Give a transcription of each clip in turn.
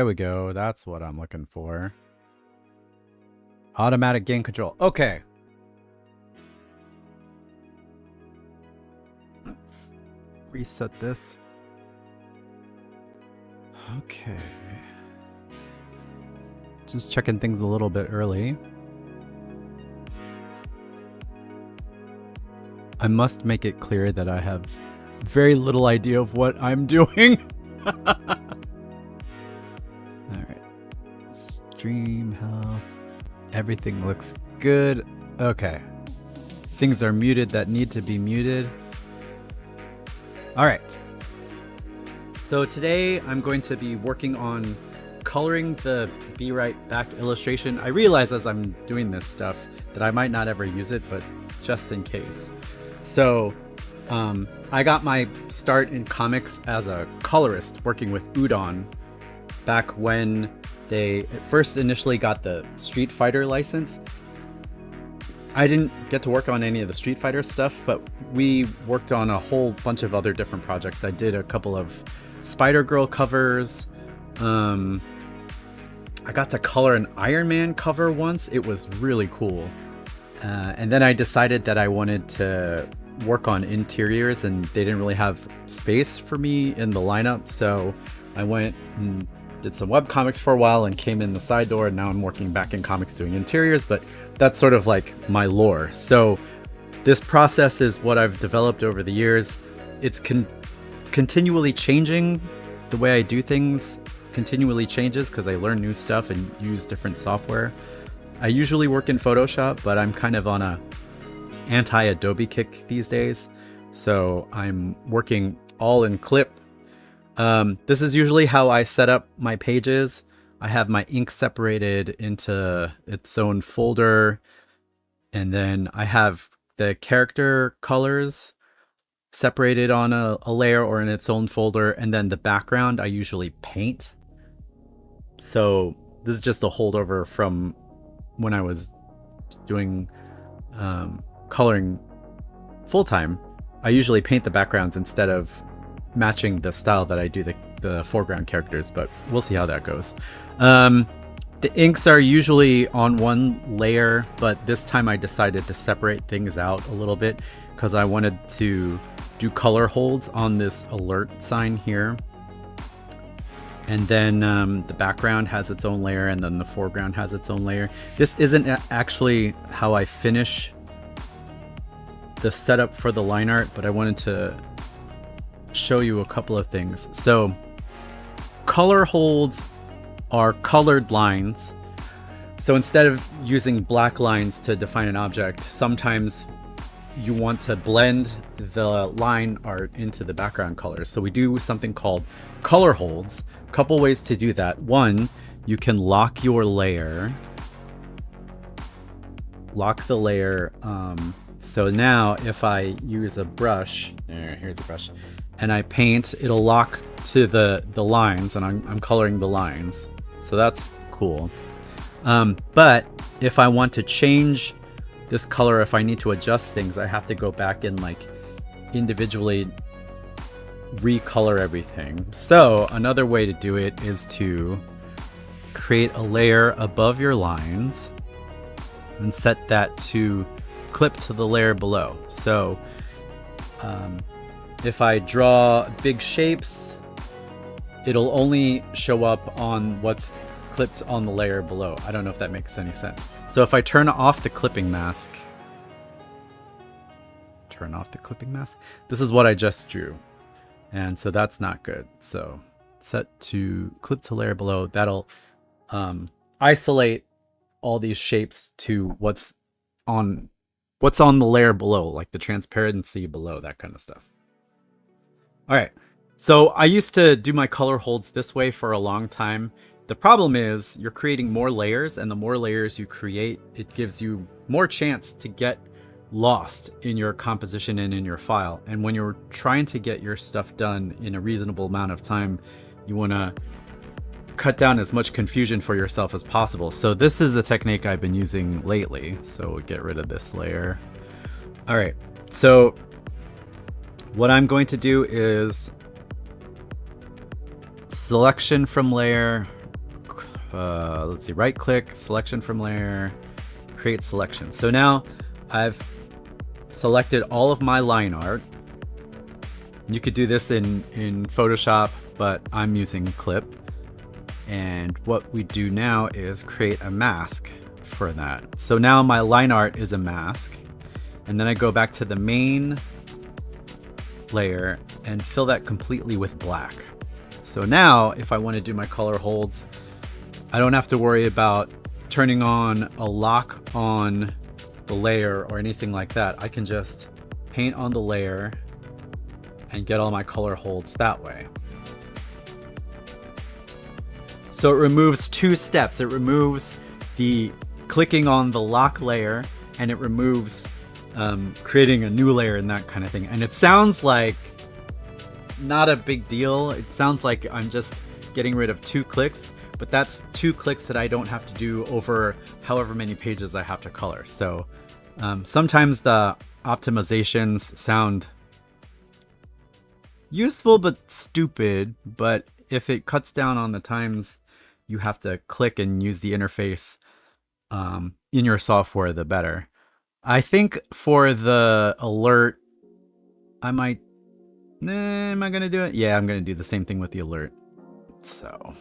There we go. That's what I'm looking for. Automatic gain control. Okay. Let's reset this. Okay. Just checking things a little bit early. I must make it clear that I have very little idea of what I'm doing. Alright. Stream health. Everything looks good. Okay. Things are muted that need to be muted. Alright. So today I'm going to be working on coloring the Be Right Back illustration. I realize as I'm doing this stuff that I might not ever use it, but just in case. So I got my start in comics as a colorist working with Udon back when they first initially got the Street Fighter license. I didn't get to work on any of the Street Fighter stuff, but we worked on a whole bunch of other different projects. I did a couple of Spider-Girl covers. I got to color an Iron Man cover once. It was really cool. And then I decided that I wanted to work on interiors, and they didn't really have space for me in the lineup. So I went and did some web comics for a while and came in the side door, and now I'm working back in comics doing interiors, but that's sort of like my lore. So this process is what I've developed over the years. It's continually changing. The way I do things continually changes because I learn new stuff and use different software. I usually work in Photoshop, but I'm kind of on a anti-Adobe kick these days. So I'm working all in Clip. This is usually how I set up my pages. I have my ink separated into its own folder. And then I have the character colors separated on a layer or in its own folder. And then the background I usually paint. So this is just a holdover from when I was doing coloring full-time. I usually paint the backgrounds instead of matching the style that I do the foreground characters, but we'll see how that goes. The inks are usually on one layer, but this time I decided to separate things out a little bit because I wanted to do color holds on this alert sign here. And then the background has its own layer, and then the foreground has its own layer. This isn't actually how I finish the setup for the line art, but I wanted to show you a couple of things. So color holds are colored lines. So instead of using black lines to define an object, sometimes you want to blend the line art into the background colors. So we do something called color holds. A couple ways to do that. One, you can lock your layer. Lock the layer. So now if I use a brush, here's a brush, and I paint, it'll lock to the lines, and I'm coloring the lines. So that's cool. But if I want to change this color, if I need to adjust things, I have to go back and like individually recolor everything. So another way to do it is to create a layer above your lines and set that to clip to the layer below. So if I draw big shapes, it'll only show up on what's clipped on the layer below. I don't know if that makes any sense. So if I turn off the clipping mask, this is what I just drew. And so that's not good. So set to clip to layer below. That'll isolate all these shapes to what's on the layer below, like the transparency below, that kind of stuff. All right. So I used to do my color holds this way for a long time. The problem is you're creating more layers, and the more layers you create, it gives you more chance to get lost in your composition and in your file. And when you're trying to get your stuff done in a reasonable amount of time, you want to cut down as much confusion for yourself as possible. So this is the technique I've been using lately. So we'll get rid of this layer. All right. So what I'm going to do is selection from layer, let's see, right click, selection from layer, create selection. So now I've selected all of my line art. You could do this in Photoshop, but I'm using Clip. And what we do now is create a mask for that. So now my line art is a mask. And then I go back to the main layer and fill that completely with black. So now if I want to do my color holds, I don't have to worry about turning on a lock on the layer or anything like that. I can just paint on the layer and get all my color holds that way. So it removes two steps. It removes the clicking on the lock layer, and it removes creating a new layer and that kind of thing. And it sounds like not a big deal. It sounds like I'm just getting rid of 2 clicks, but that's 2 clicks that I don't have to do over however many pages I have to color. So sometimes the optimizations sound useful but stupid, but if it cuts down on the times you have to click and use the interface in your software, the better. I think for the alert, I might, am I gonna do it? Yeah, I'm gonna do the same thing with the alert. So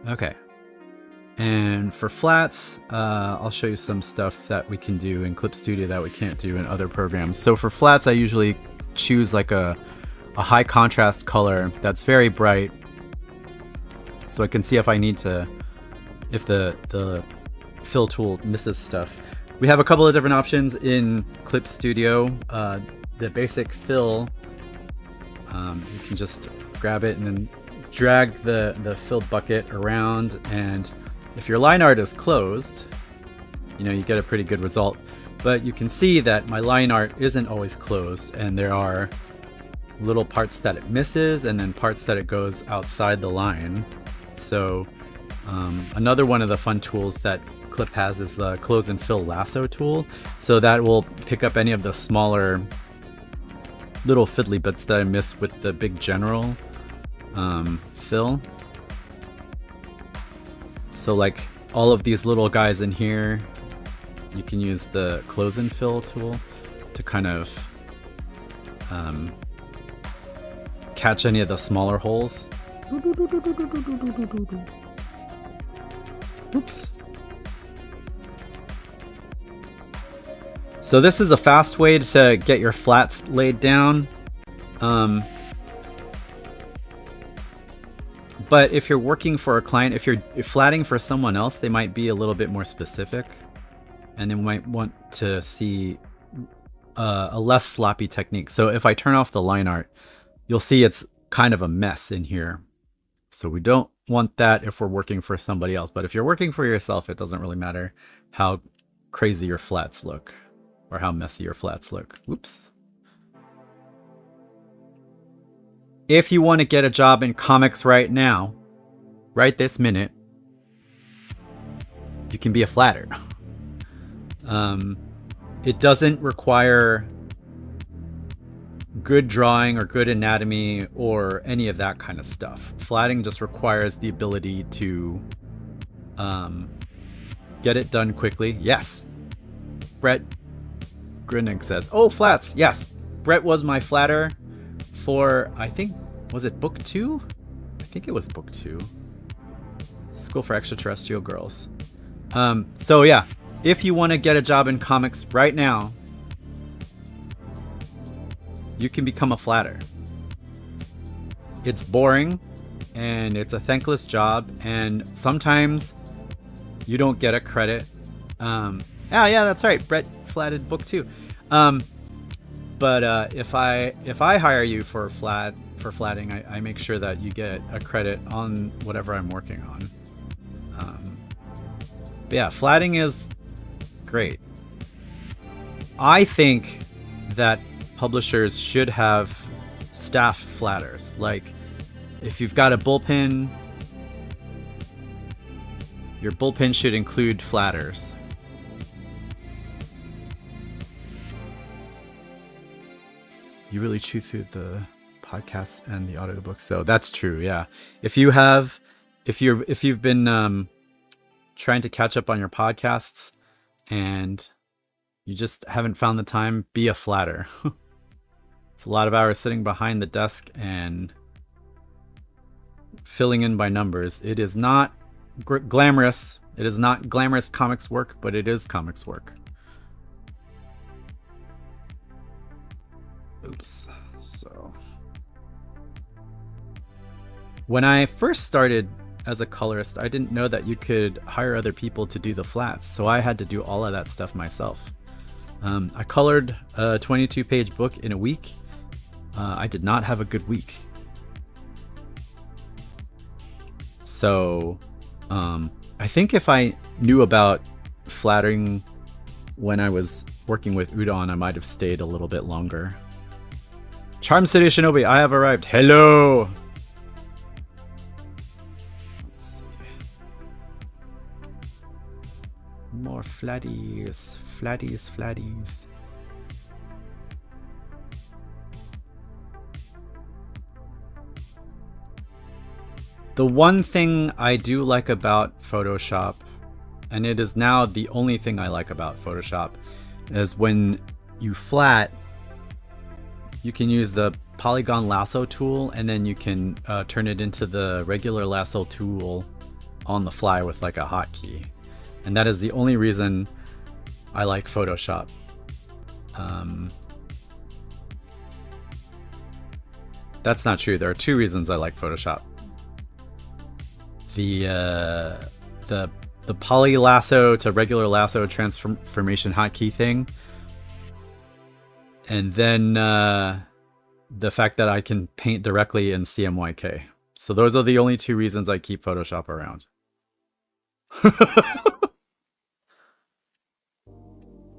okay. And for flats, I'll show you some stuff that we can do in Clip Studio that we can't do in other programs. So for flats, I usually choose like a high contrast color that's very bright, so I can see if I need to, if the fill tool misses stuff. We have a couple of different options in Clip Studio. The basic fill, you can just grab it and then drag the fill bucket around, and if your line art is closed, you get a pretty good result. But you can see that my line art isn't always closed, and there are little parts that it misses and then parts that it goes outside the line. So another one of the fun tools that Clip has is the close and fill lasso tool. So that will pick up any of the smaller little fiddly bits that I miss with the big general fill. So like all of these little guys in here, you can use the close and fill tool to kind of catch any of the smaller holes. Oops. So this is a fast way to get your flats laid down. But if you're working for a client, if you're flatting for someone else, they might be a little bit more specific, and they might want to see a less sloppy technique. So if I turn off the line art, you'll see it's kind of a mess in here. So we don't want that if we're working for somebody else. But if you're working for yourself, it doesn't really matter how crazy your flats look or how messy your flats look. Whoops. If you want to get a job in comics right now, right this minute, you can be a flatter. It doesn't require good drawing or good anatomy or any of that kind of stuff. Flatting just requires the ability to get it done quickly. Yes. Brett Grinnig says, oh, flats. Yes. Brett was my flatter for, I think, was it book 2? I think it was book 2. School for Extraterrestrial Girls. So yeah, if you want to get a job in comics right now, you can become a flatter. It's boring and it's a thankless job, and sometimes you don't get a credit. Yeah, that's right. Brett flatted book 2. But if I hire you for flatting, I make sure that you get a credit on whatever I'm working on. But yeah, flatting is great. I think that publishers should have staff flatters. Like if you've got a bullpen, your bullpen should include flatters. You really chew through the podcasts and the audiobooks, though. That's true. Yeah. If you've been trying to catch up on your podcasts and you just haven't found the time, be a flatter. It's a lot of hours sitting behind the desk and filling in by numbers. It is not glamorous. It is not glamorous comics work, but it is comics work. Oops. So when I first started as a colorist, I didn't know that you could hire other people to do the flats, so I had to do all of that stuff myself. I colored a 22-page book in a week. I did not have a good week. So I think if I knew about flattering when I was working with Udon, I might have stayed a little bit longer. Charm City Shinobi, I have arrived. Hello! Let's see. More flatties. Flatties, flatties. The one thing I do like about Photoshop, and it is now the only thing I like about Photoshop, is when you flat, you can use the polygon lasso tool, and then you can turn it into the regular lasso tool on the fly with like a hotkey. And that is the only reason I like Photoshop. That's not true. There are two reasons I like Photoshop. The poly lasso to regular lasso transformation hotkey thing, and then the fact that I can paint directly in CMYK. So those are the only two reasons I keep Photoshop around.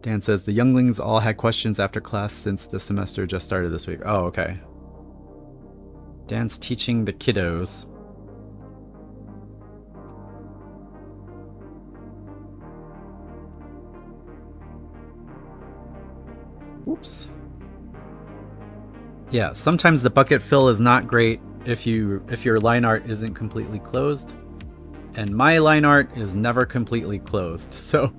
Dan says the younglings all had questions after class since the semester just started this week. Oh, okay. Dan's teaching the kiddos. Oops. Yeah, sometimes the bucket fill is not great if your line art isn't completely closed. And my line art is never completely closed, so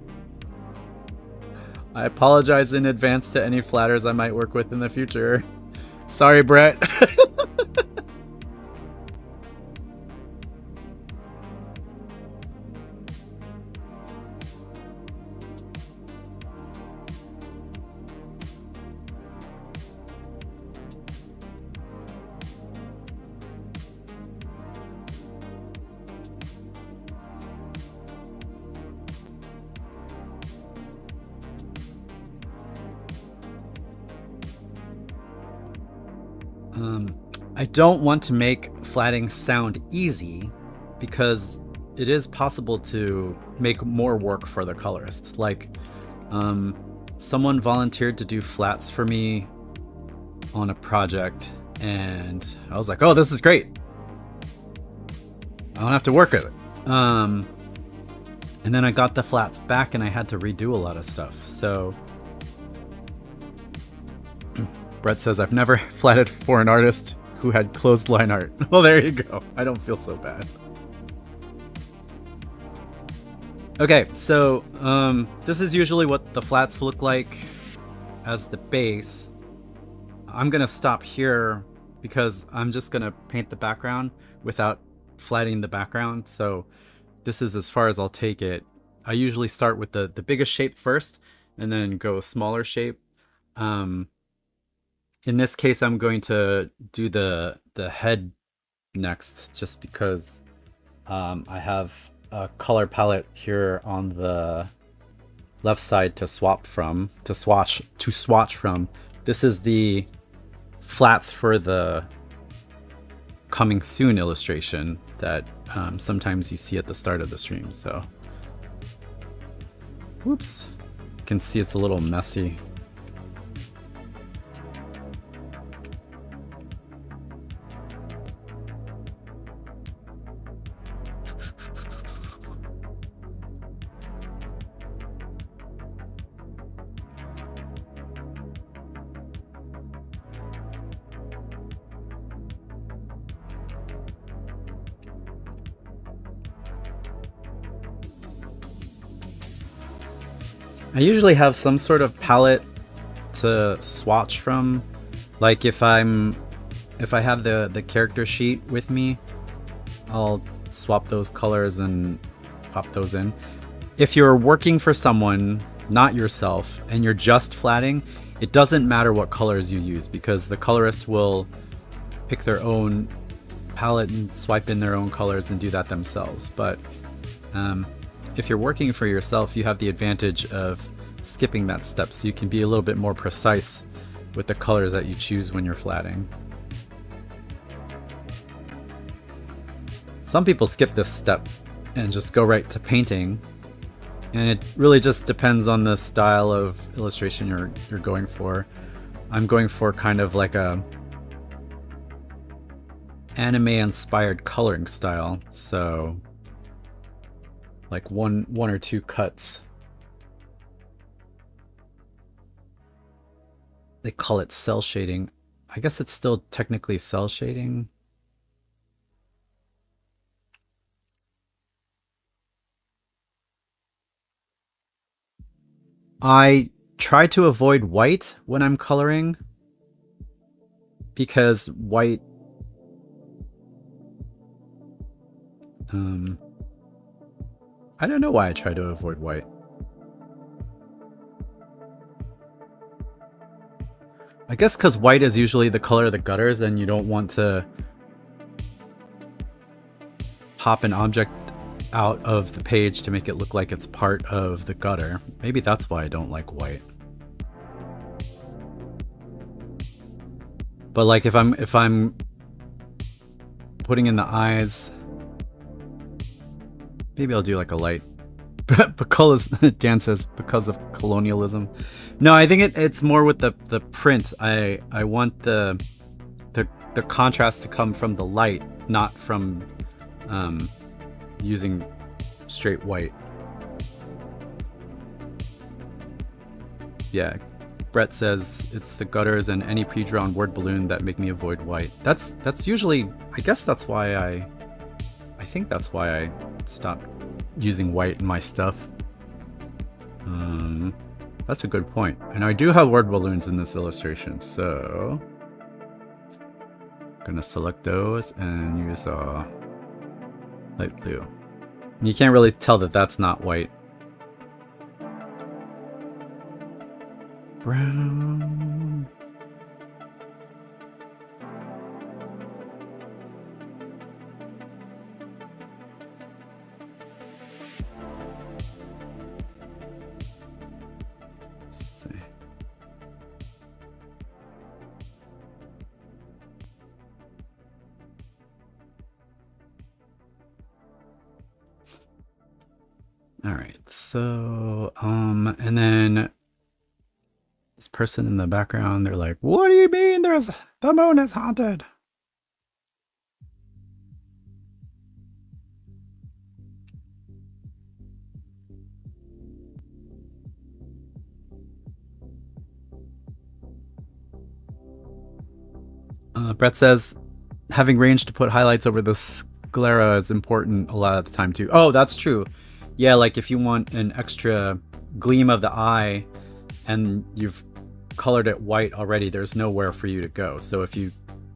I apologize in advance to any flatters I might work with in the future. Sorry, Brett. I don't want to make flatting sound easy because it is possible to make more work for the colorist. Like, someone volunteered to do flats for me on a project, and I was like, oh, this is great. I don't have to work at it. And then I got the flats back and I had to redo a lot of stuff. So Brett says, I've never flatted for an artist who had closed line art. Well, there you go. I don't feel so bad. Okay, so this is usually what the flats look like as the base. I'm gonna stop here because I'm just gonna paint the background without flatting the background. So this is as far as I'll take it. I usually start with the biggest shape first and then go smaller shape. In this case, I'm going to do the head next, just because I have a color palette here on the left side to swatch from. This is the flats for the coming soon illustration that sometimes you see at the start of the stream. So, whoops, you can see it's a little messy. I usually have some sort of palette to swatch from. Like if I have the character sheet with me, I'll swap those colors and pop those in. If you're working for someone, not yourself, and you're just flatting, it doesn't matter what colors you use because the colorist will pick their own palette and swipe in their own colors and do that themselves. But if you're working for yourself, you have the advantage of skipping that step, so you can be a little bit more precise with the colors that you choose when you're flatting. Some people skip this step and just go right to painting, and it really just depends on the style of illustration you're going for. I'm going for kind of like a anime inspired coloring style, so like one or two cuts. They call it cell shading. I guess it's still technically cell shading. I try to avoid white when I'm coloring because white I don't know why I try to avoid white. I guess because white is usually the color of the gutters and you don't want to pop an object out of the page to make it look like it's part of the gutter. Maybe that's why I don't like white. But like if I'm putting in the eyes, maybe I'll do like a light. Because Dan says because of colonialism. No, I think it's more with the print. I want the contrast to come from the light, not from using straight white. Yeah, Brett says it's the gutters and any pre-drawn word balloon that make me avoid white. That's usually, I guess that's why I think that's why I stopped using white in my stuff. That's a good point. And I do have word balloons in this illustration, so I'm gonna select those and use light blue. And you can't really tell that that's not white. Brown. Let's see. All right, so and then this person in the background, they're like, "What do you mean? The moon is haunted?" Brett says, having range to put highlights over the sclera is important a lot of the time too. Oh, that's true. Yeah, like if you want an extra gleam of the eye and you've colored it white already, there's nowhere for you to go. So if you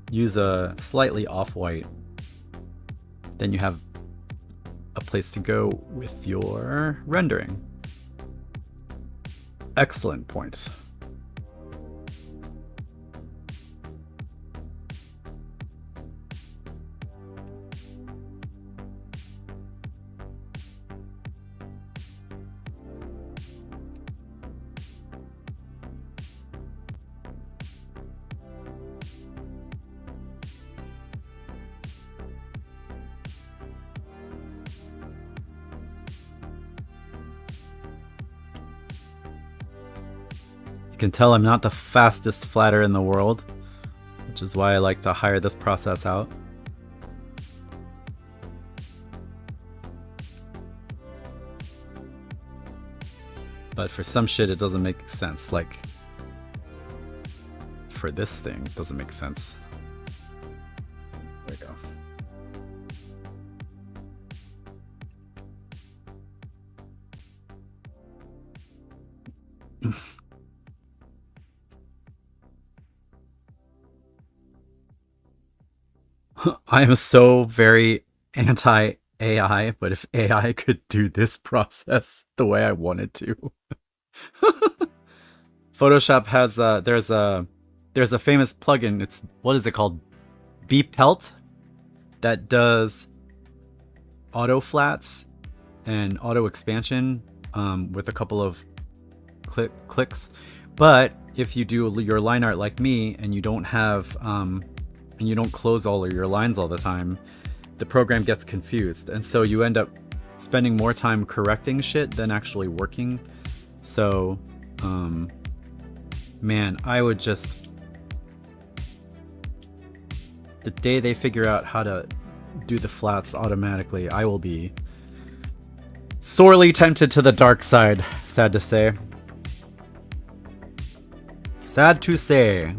use a slightly off-white, then you have a place to go with your rendering. Excellent point. You can tell I'm not the fastest flatter in the world, which is why I like to hire this process out. But for some shit, it doesn't make sense. Like, for this thing, it doesn't make sense. There we go. I am so very anti AI, but if AI could do this process the way I want it to. Photoshop has there's a famous plugin. It's what is it called? Bpelt, that does auto flats and auto expansion with a couple of clicks. But if you do your line art like me and you don't have and you don't close all of your lines all the time, the program gets confused, and so you end up spending more time correcting shit than actually working. So man, I would just, the day they figure out how to do the flats automatically, I will be sorely tempted to the dark side, sad to say. Sad to say.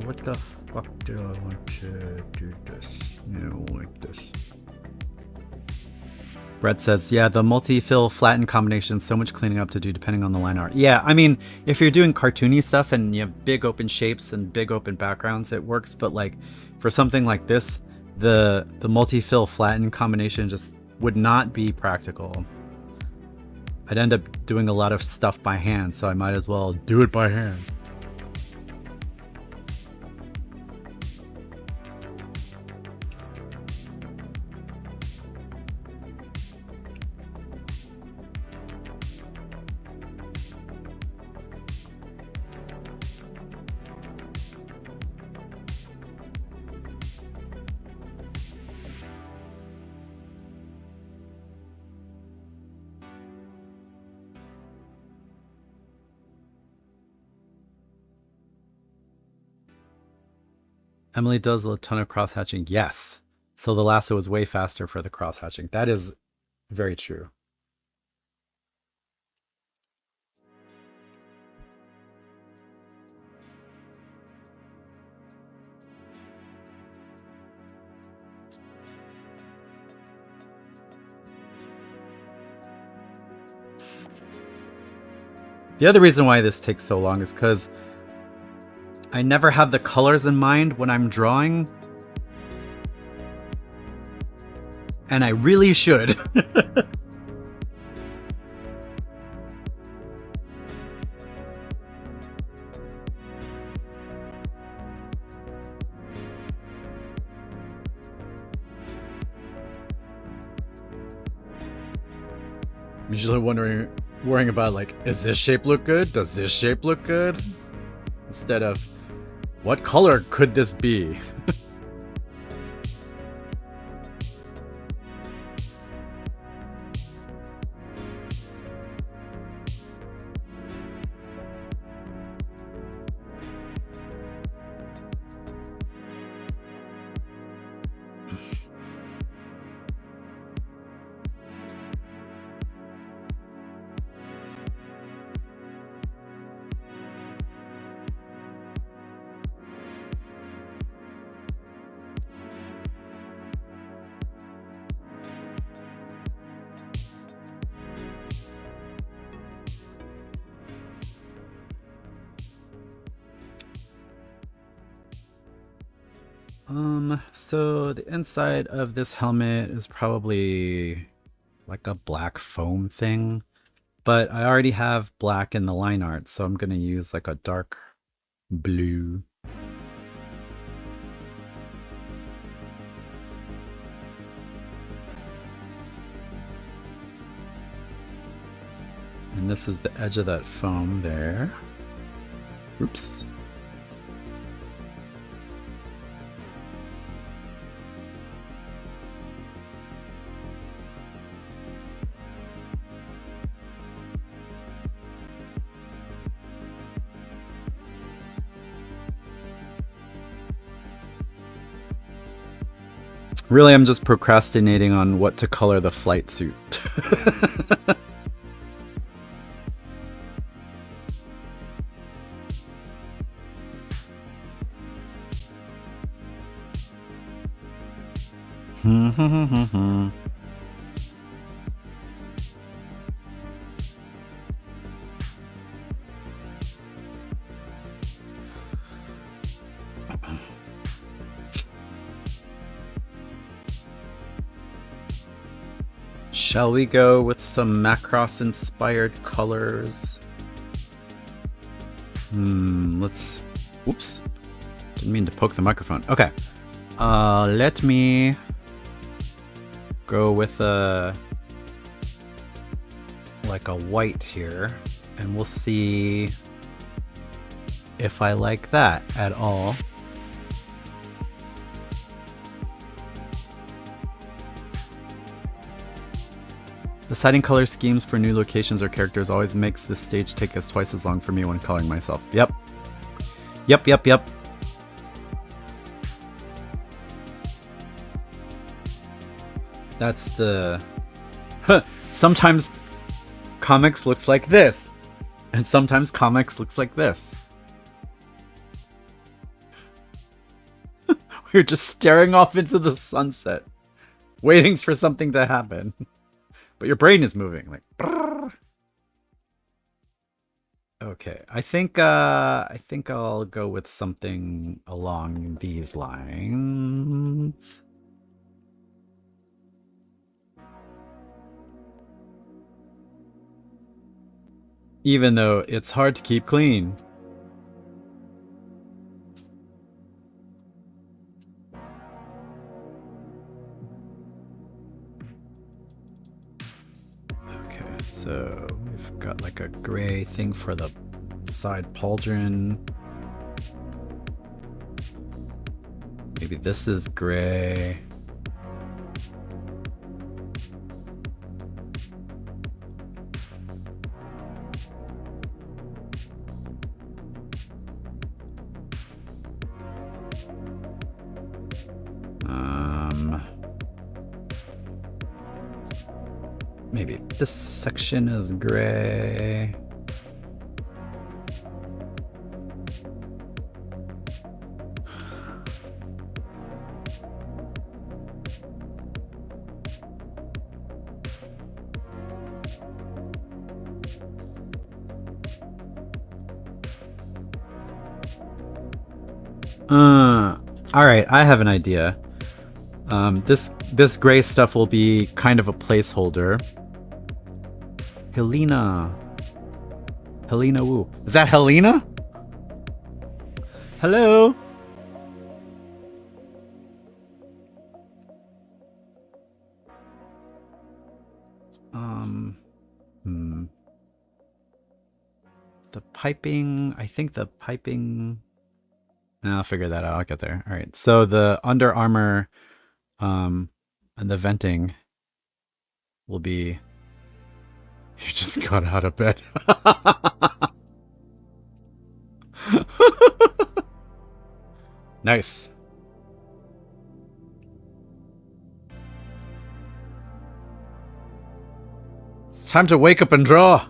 What the fuck do I want to do this? No, like this. Brett says, yeah, the multi-fill flatten combination, so much cleaning up to do depending on the line art. Yeah, I mean, if you're doing cartoony stuff and you have big open shapes and big open backgrounds, it works. But like for something like this, the multi-fill flatten combination just would not be practical. I'd end up doing a lot of stuff by hand, so I might as well do it by hand. Emily does a ton of cross-hatching. Yes. So the lasso is way faster for the cross-hatching. That is very true. The other reason why this takes so long is because I never have the colors in mind when I'm drawing. And I really should. I'm usually worrying about like, is this shape look good? Does this shape look good? Instead of, what color could this be? So the inside of this helmet is probably like a black foam thing, but I already have black in the line art, so I'm gonna use like a dark blue. And this is the edge of that foam there. Oops. Really, I'm just procrastinating on what to color the flight suit. Shall we go with some Macross-inspired colors? Let's... Oops. Didn't mean to poke the microphone. Okay. Let me go with like a white here, and we'll see if I like that at all. Deciding color schemes for new locations or characters always makes this stage take us twice as long for me when coloring myself. Yep. Yep. That's the... Sometimes comics looks like this, and sometimes comics looks like this. We're just staring off into the sunset, waiting for something to happen. But your brain is moving, like. Brrr. Okay, I think I'll go with something along these lines. Even though it's hard to keep clean. Okay, so we've got like a gray thing for the side pauldron. Maybe this is gray. Maybe this section is gray. All right, I have an idea. This gray stuff will be kind of a placeholder. Helena Wu. Is that Helena? Hello? The piping, I think the piping... I'll figure that out. I'll get there. All right. So the Under Armour and the venting will be... You just got out of bed. Nice. It's time to wake up and draw.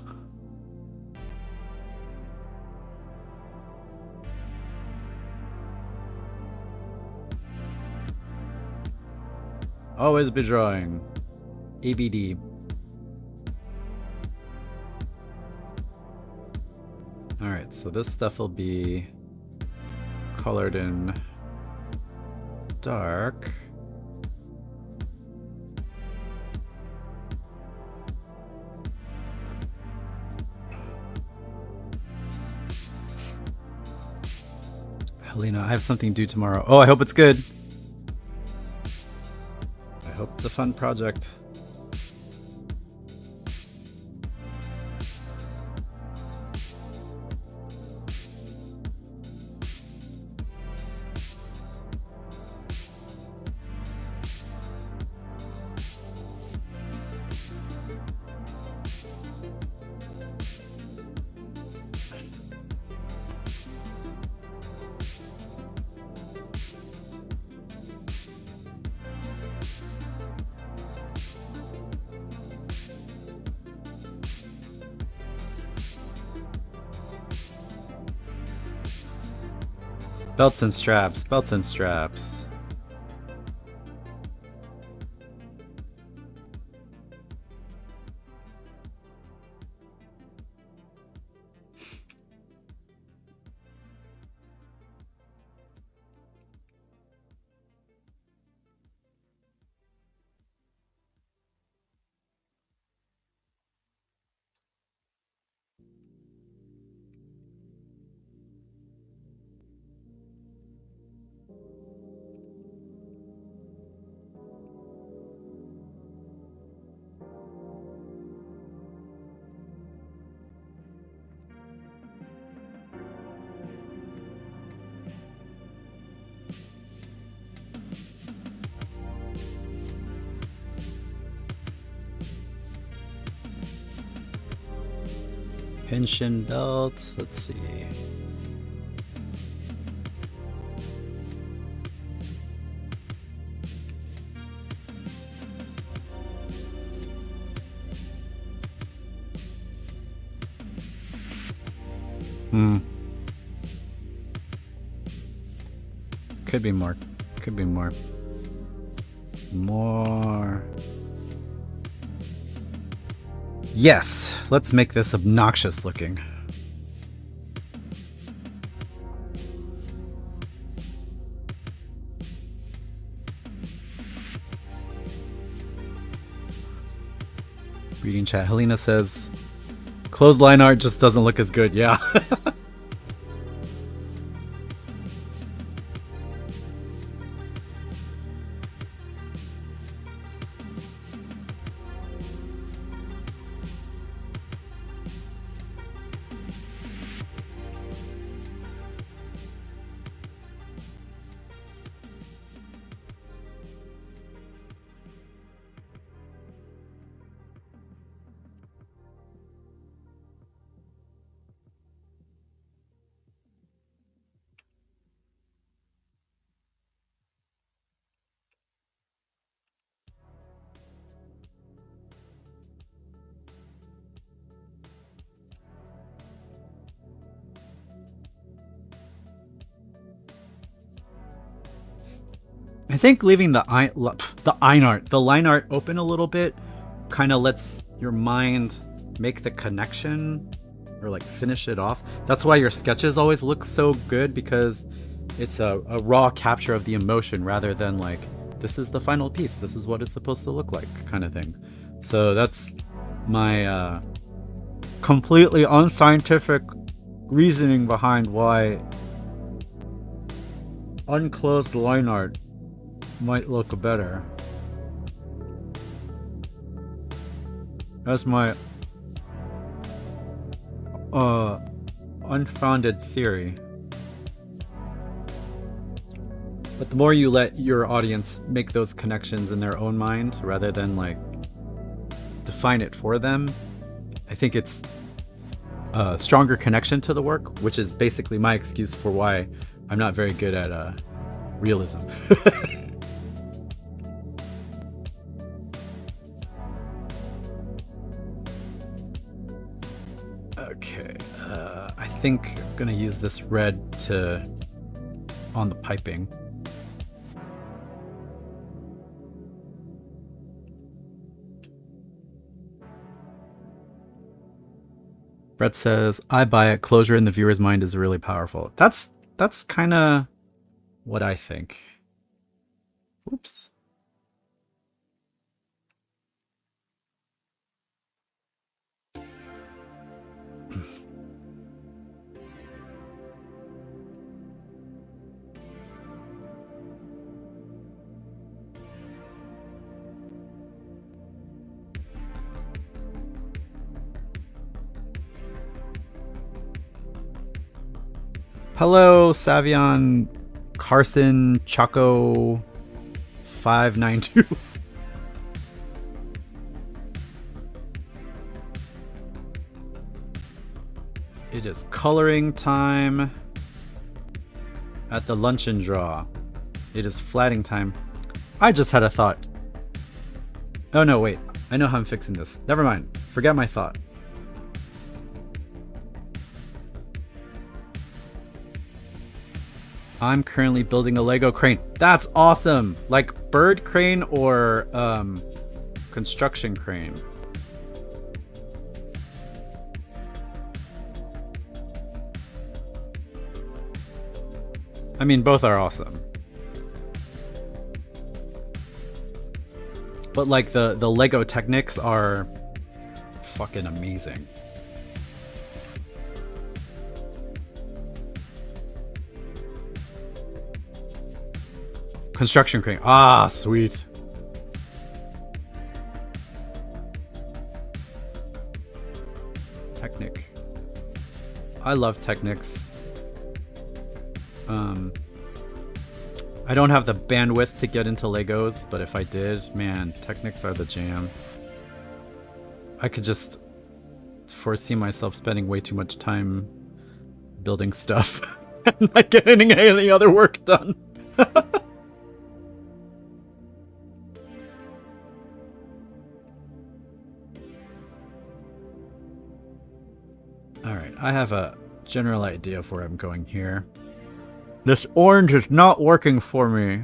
Always be drawing. ABD. Alright, so this stuff will be colored in dark. Helena, I have something due tomorrow. Oh, I hope it's good. I hope it's a fun project. Belts and straps, belts and straps. Tension belt. Let's see. Could be more. Could be more. More. Yes! Let's make this obnoxious looking. Reading chat. Helena says, clothesline art just doesn't look as good. Yeah. I think leaving the line art open a little bit kind of lets your mind make the connection or like finish it off. That's why your sketches always look so good, because it's a raw capture of the emotion rather than like, this is the final piece, this is what it's supposed to look like kind of thing. So that's my completely unscientific reasoning behind why unclosed line art might look better. That's my unfounded theory. But the more you let your audience make those connections in their own mind rather than like define it for them, I think it's a stronger connection to the work, which is basically my excuse for why I'm not very good at realism. Okay, I think I'm gonna use this red on the piping. Brett says, I buy it. Closure in the viewer's mind is really powerful. That's kind of what I think. Oops. Hello, Savion Carson Choco 592. It is coloring time at the luncheon draw. It is flatting time. I just had a thought. Oh no, wait. I know how I'm fixing this. Never mind. Forget my thought. I'm currently building a Lego crane. That's awesome! Like bird crane or construction crane. I mean, both are awesome. But like the Lego Technics are fucking amazing. Construction crane. Ah, sweet. Technic. I love Technics. I don't have the bandwidth to get into Legos, but if I did, man, Technics are the jam. I could just foresee myself spending way too much time building stuff and not getting any other work done. Alright, I have a general idea of where I'm going here. This orange is not working for me.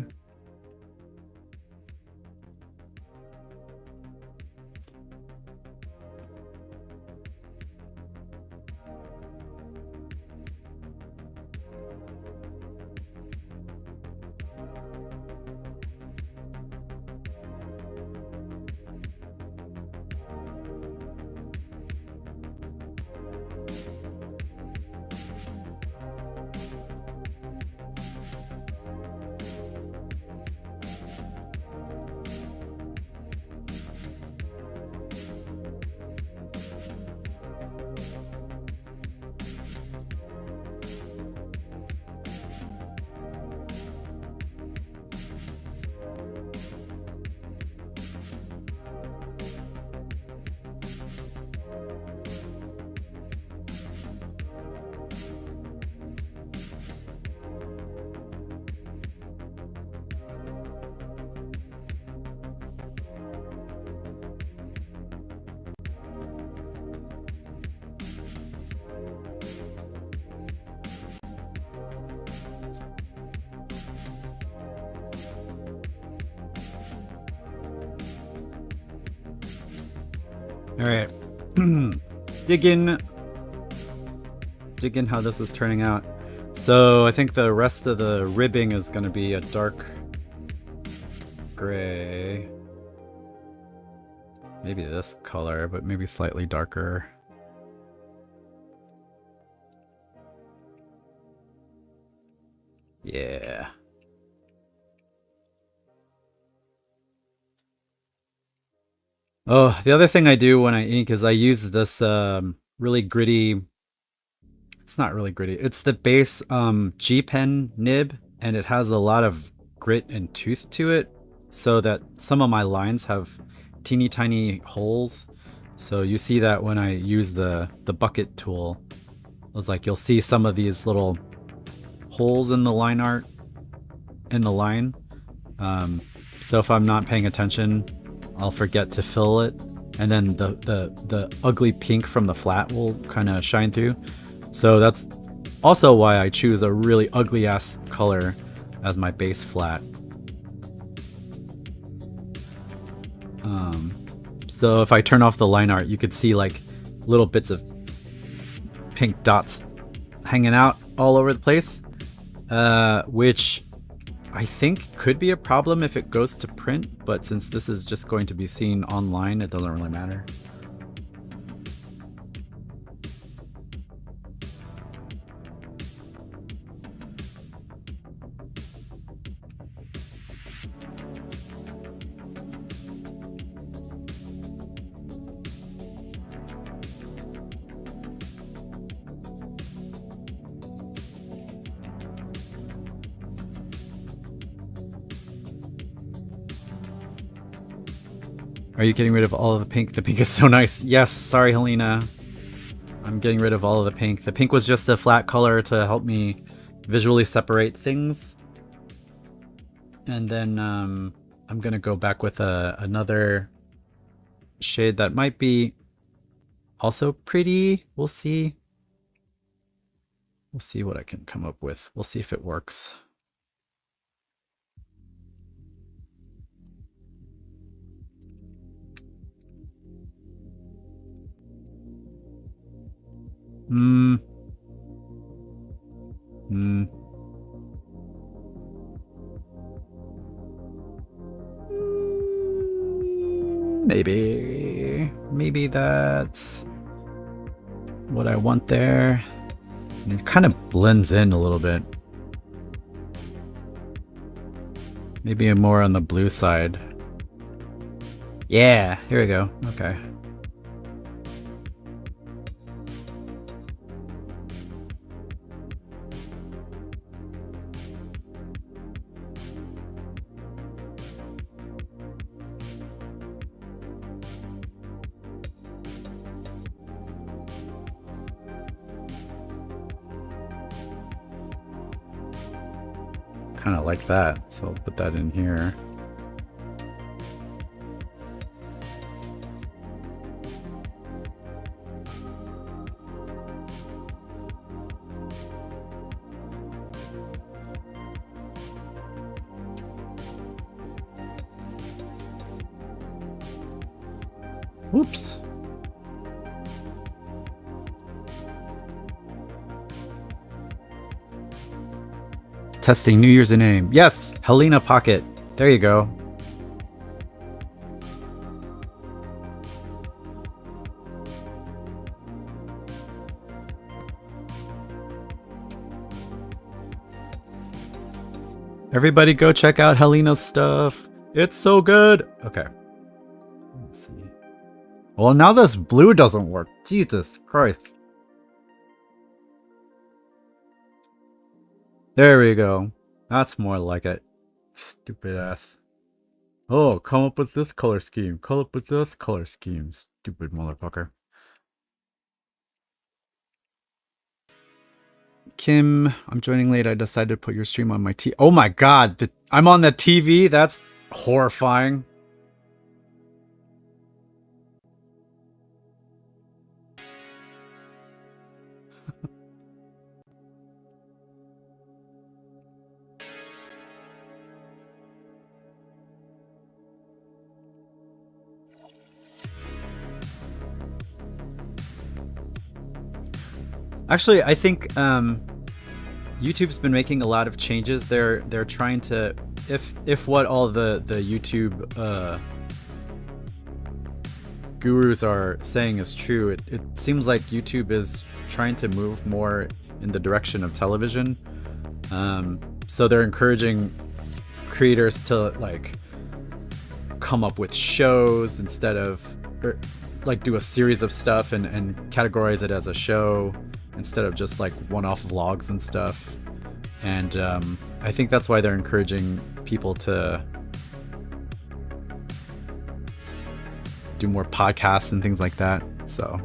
Alright. Dig in how this is turning out. So I think the rest of the ribbing is going to be a dark gray. Maybe this color, but maybe slightly darker. Yeah. Oh, the other thing I do when I ink is I use this really gritty... It's not really gritty. It's the base G-Pen nib, and it has a lot of grit and tooth to it, so that some of my lines have teeny tiny holes. So you see that when I use the bucket tool. It's like you'll see some of these little holes in the line art, in the line. So if I'm not paying attention, I'll forget to fill it, and then the ugly pink from the flat will kind of shine through. So that's also why I choose a really ugly ass color as my base flat. So if I turn off the line art, you could see like little bits of pink dots hanging out all over the place, which I think could be a problem if it goes to print, but since this is just going to be seen online, it doesn't really matter. Are you getting rid of all of the pink? The pink is so nice. Yes, sorry, Helena. I'm getting rid of all of the pink. The pink was just a flat color to help me visually separate things. And then I'm going to go back with another shade that might be also pretty. We'll see. We'll see what I can come up with. We'll see if it works. Maybe that's what I want there. And it kind of blends in a little bit. Maybe more on the blue side. Yeah, here we go. Okay. kind of like that, so I'll put that in here. Whoops. Testing New Year's in AIM. Yes, Helena Pocket. There you go. Everybody go check out Helena's stuff. It's so good. Okay. Let's see. Well, now this blue doesn't work. Jesus Christ. There we go. That's more like it. Stupid ass. Oh, come up with this color scheme. Come up with this color scheme. Stupid motherfucker. Kim, I'm joining late. I decided to put your stream on my TV. Oh my god, I'm on the TV? That's horrifying. Actually, I think YouTube's been making a lot of changes. They're trying to, if what all the YouTube gurus are saying is true, it seems like YouTube is trying to move more in the direction of television. So they're encouraging creators to like come up with shows instead of, or like do a series of stuff and categorize it as a show instead of just like one-off vlogs and stuff. And I think that's why they're encouraging people to do more podcasts and things like that. So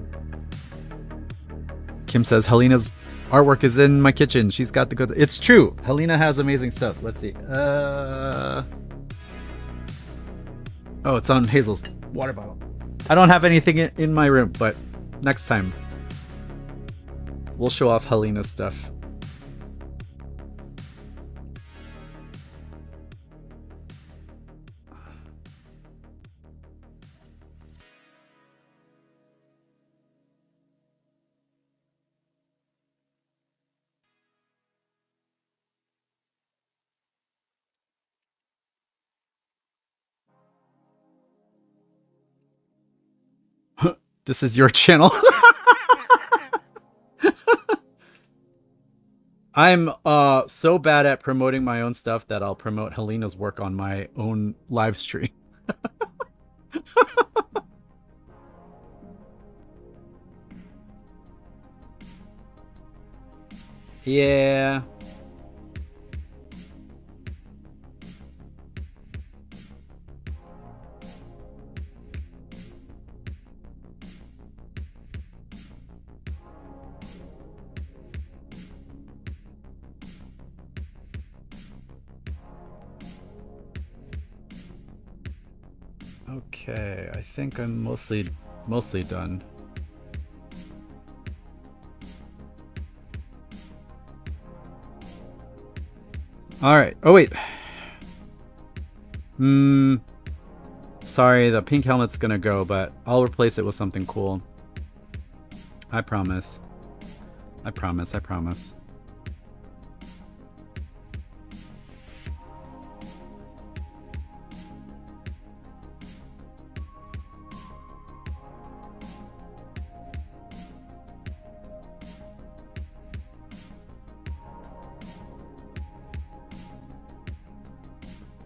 Kim says Helena's artwork is in my kitchen. She's got the good. It's true. Helena has amazing stuff. Let's see. Oh, it's on Hazel's water bottle. I don't have anything in my room, but next time we'll show off Helena's stuff. This is your channel. I'm so bad at promoting my own stuff that I'll promote Helena's work on my own live stream. Yeah. Okay, I think I'm mostly done. All right. Oh wait. Sorry, the pink helmet's gonna go, but I'll replace it with something cool. I promise. I promise. I promise.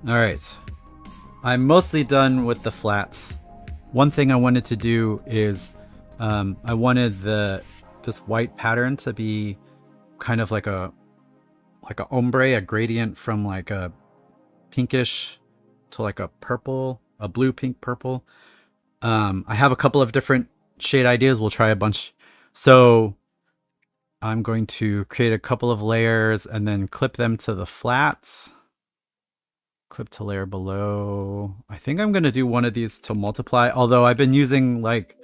All right, I'm mostly done with the flats. One thing I wanted to do is I wanted this white pattern to be kind of like a ombre, a gradient from like a pinkish to like a purple, a blue, pink, purple. I have a couple of different shade ideas. We'll try a bunch. So I'm going to create a couple of layers and then clip them to the flats. Clip to layer below. I think I'm gonna do one of these to multiply, although I've been using like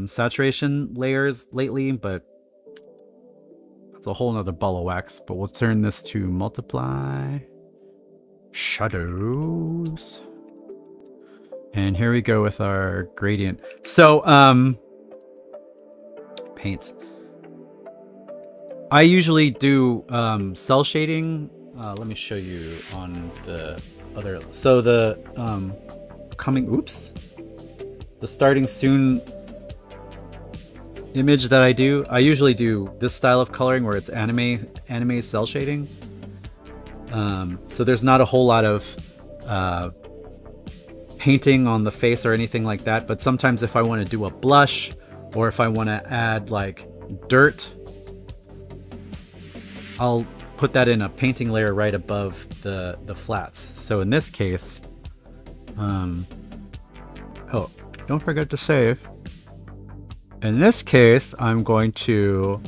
saturation layers lately, but it's a whole nother ball of wax. But we'll turn this to multiply. Shadows. And here we go with our gradient. So, paints. I usually do cell shading. Let me show you on the other. So the the starting soon image that I usually do this style of coloring where it's anime cell shading. So there's not a whole lot of painting on the face or anything like that, but sometimes if I want to do a blush or if I want to add like dirt, I'll put that in a painting layer right above the flats. So in this case, oh, don't forget to save. In this case, I'm going to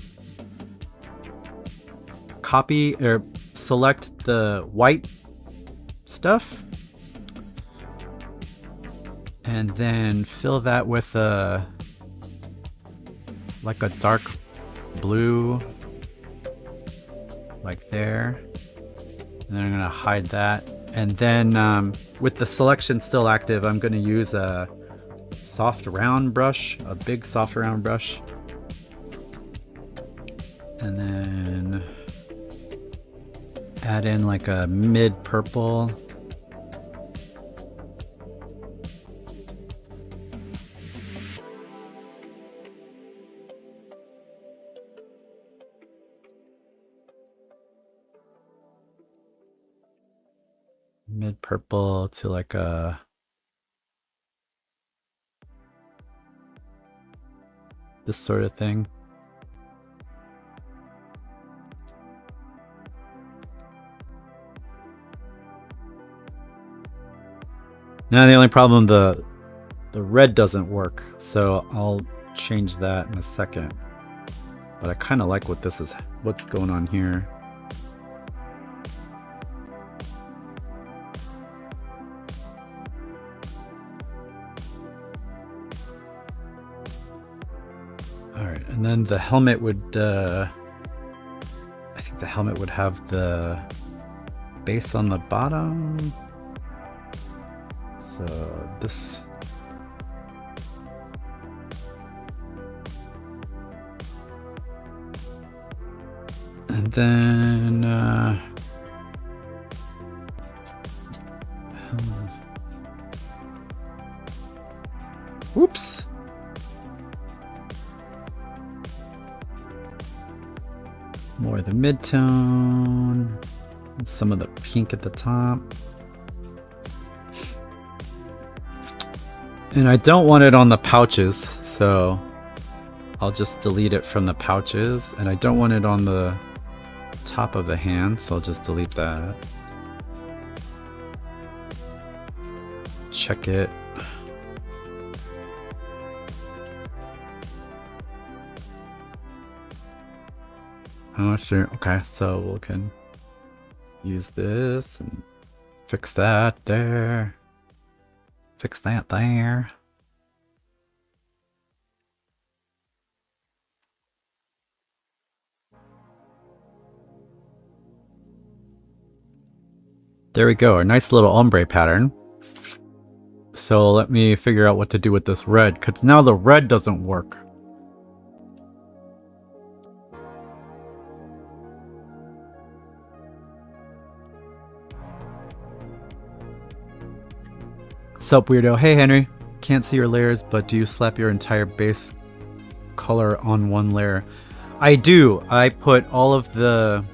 copy or select the white stuff and then fill that with like a dark blue, like there. And then I'm gonna hide that. And then with the selection still active, I'm gonna use a soft round brush, a big soft round brush. And then add in like a mid purple. Mid purple to like a this sort of thing. Now the only problem, the red doesn't work, so I'll change that in a second. But I kind of like what's going on here. Alright, and then the helmet would, I think the helmet would have the base on the bottom. So this. And then, whoops. More of the mid-tone, some of the pink at the top. And I don't want it on the pouches, so I'll just delete it from the pouches. And I don't want it on the top of the hand, so I'll just delete that. Check it. Oh, sure. Okay, so we can use this and fix that there. Fix that there. There we go, a nice little ombre pattern. So let me figure out what to do with this red, because now the red doesn't work. Sup, weirdo? Hey, Henry. Can't see your layers, but do you slap your entire base color on one layer? I do. I put all of the...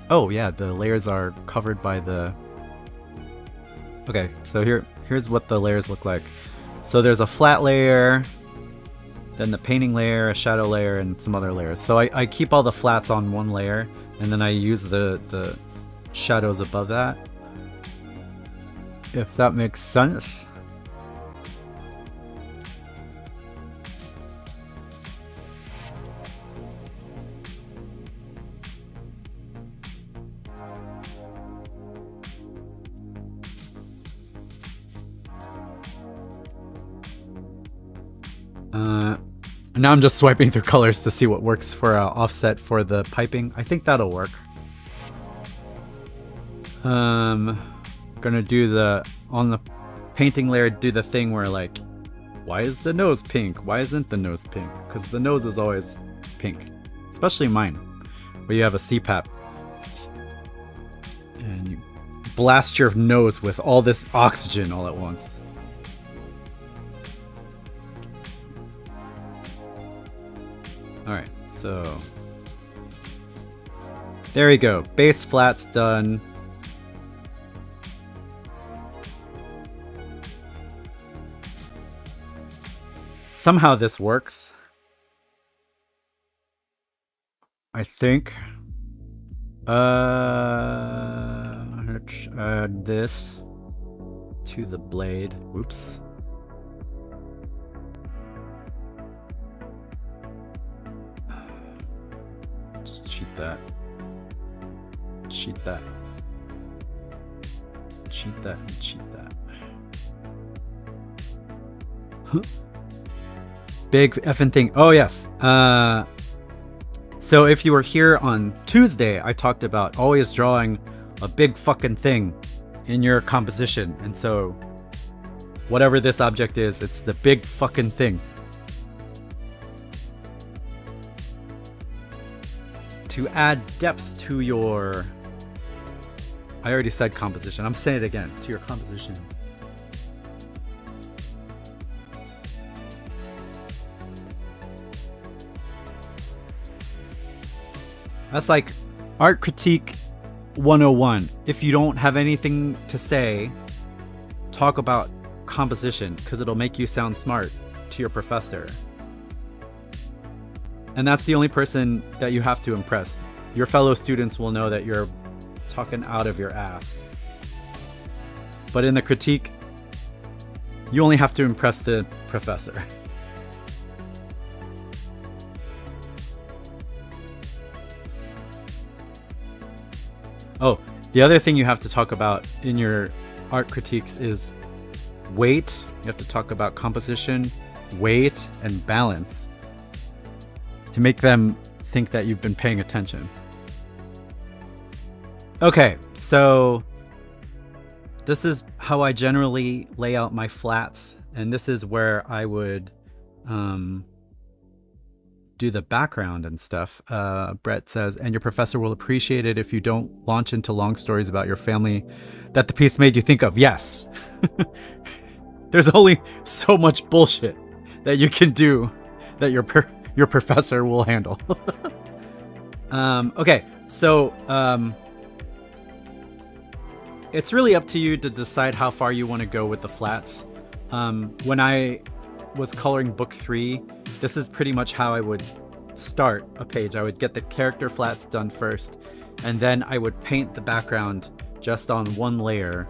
Oh, yeah, the layers are covered by the... Okay, so here's what the layers look like. So there's a flat layer, then the painting layer, a shadow layer, and some other layers. So I keep all the flats on one layer, and then I use the shadows above that. If that makes sense. Now I'm just swiping through colors to see what works for offset for the piping. I think that'll work. Gonna do on the painting layer, do the thing where like, why is the nose pink? Why isn't the nose pink? Because the nose is always pink, especially mine, where you have a CPAP. And you blast your nose with all this oxygen all at once. Alright, so there we go. Base flat's done. Somehow this works. I think. Let's add this to the blade. Oops. Just cheat that. Cheat that. Cheat that and cheat that. Huh. Big effing thing. Oh, yes. So if you were here on Tuesday, I talked about always drawing a big fucking thing in your composition. And so whatever this object is, it's the big fucking thing. To add depth to your... I already said composition. I'm saying it again. To your composition. That's like Art Critique 101. If you don't have anything to say, talk about composition, because it'll make you sound smart to your professor. And that's the only person that you have to impress. Your fellow students will know that you're talking out of your ass. But in the critique, you only have to impress the professor. Oh, the other thing you have to talk about in your art critiques is weight. You have to talk about composition, weight, and balance to make them think that you've been paying attention. Okay, so this is how I generally lay out my flats, and this is where I would do the background and stuff. Brett says, and your professor will appreciate it if you don't launch into long stories about your family that the piece made you think of. Yes. There's only so much bullshit that you can do that your professor will handle. Okay, so it's really up to you to decide how far you want to go with the flats. When I was coloring book 3, this is pretty much how I would start a page. I would get the character flats done first, and then I would paint the background just on one layer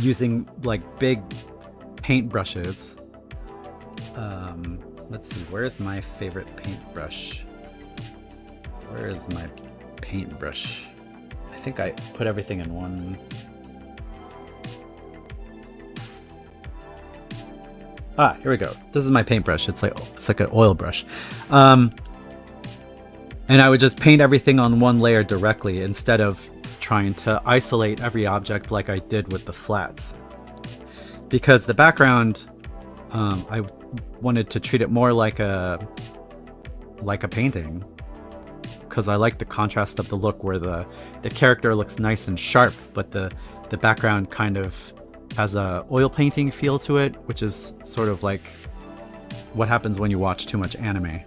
using like big paint brushes. Let's see, where's my favorite paintbrush? Where is my paintbrush? I think I put everything in one. Ah, here we go. This is my paintbrush. It's like an oil brush. And I would just paint everything on one layer directly instead of trying to isolate every object like I did with the flats. Because the background, I wanted to treat it more like a painting. Because I like the contrast of the look where the character looks nice and sharp, but the background kind of has a oil painting feel to it, which is sort of like what happens when you watch too much anime.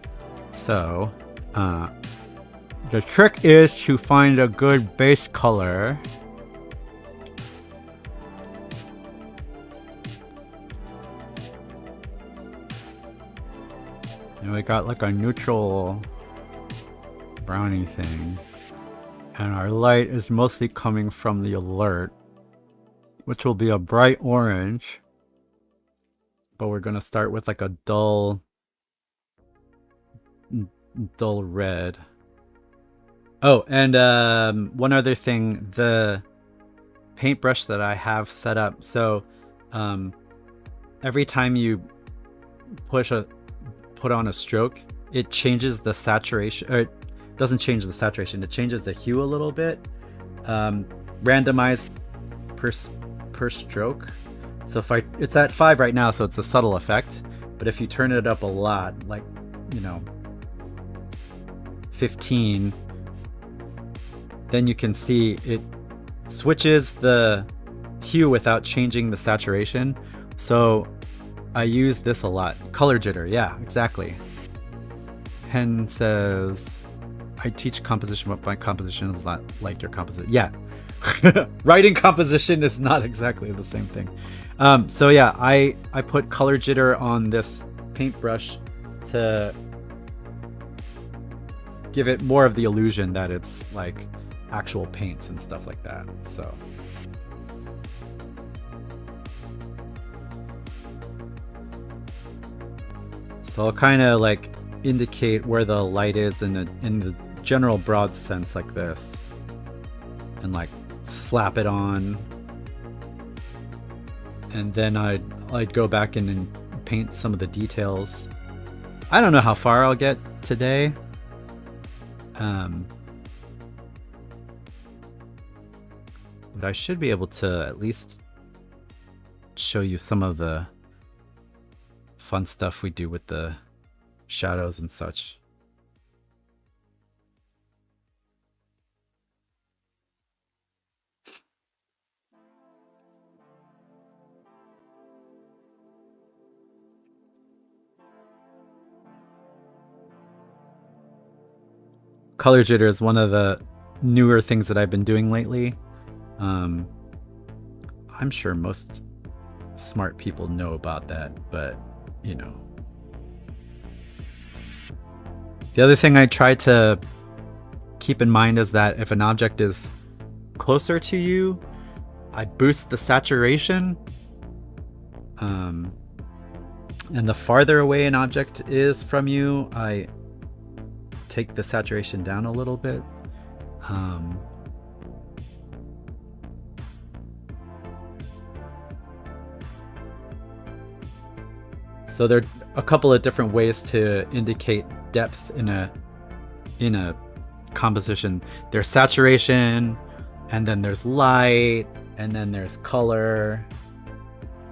So the trick is to find a good base color. And we got like a neutral brownie thing, and our light is mostly coming from the alert, which will be a bright orange, but we're gonna start with like a dull red. Oh, and one other thing, the paintbrush that I have set up, so every time you put on a stroke, it changes the saturation, or it doesn't change the saturation, it changes the hue a little bit. Randomized per stroke. So if it's at 5 right now, so it's a subtle effect. But if you turn it up a lot, like, 15, then you can see it switches the hue without changing the saturation. So I use this a lot. Color jitter, yeah, exactly. Hen says, I teach composition, but my composition is not like your composition. Yeah, writing composition is not exactly the same thing. So yeah, I put color jitter on this paintbrush to give it more of the illusion that it's like actual paints and stuff like that. So I'll kind of like indicate where the light is in the general broad sense like this, and like slap it on, and then I'd go back in and paint some of the details. I don't know how far I'll get today. But I should be able to at least show you some of the fun stuff we do with the shadows and such. Color jitter is one of the newer things that I've been doing lately. I'm sure most smart people know about that, but the other thing I try to keep in mind is that if an object is closer to you, I boost the saturation. And the farther away an object is from you, I take the saturation down a little bit. So there are a couple of different ways to indicate depth in a composition. There's saturation, and then there's light, and then there's color.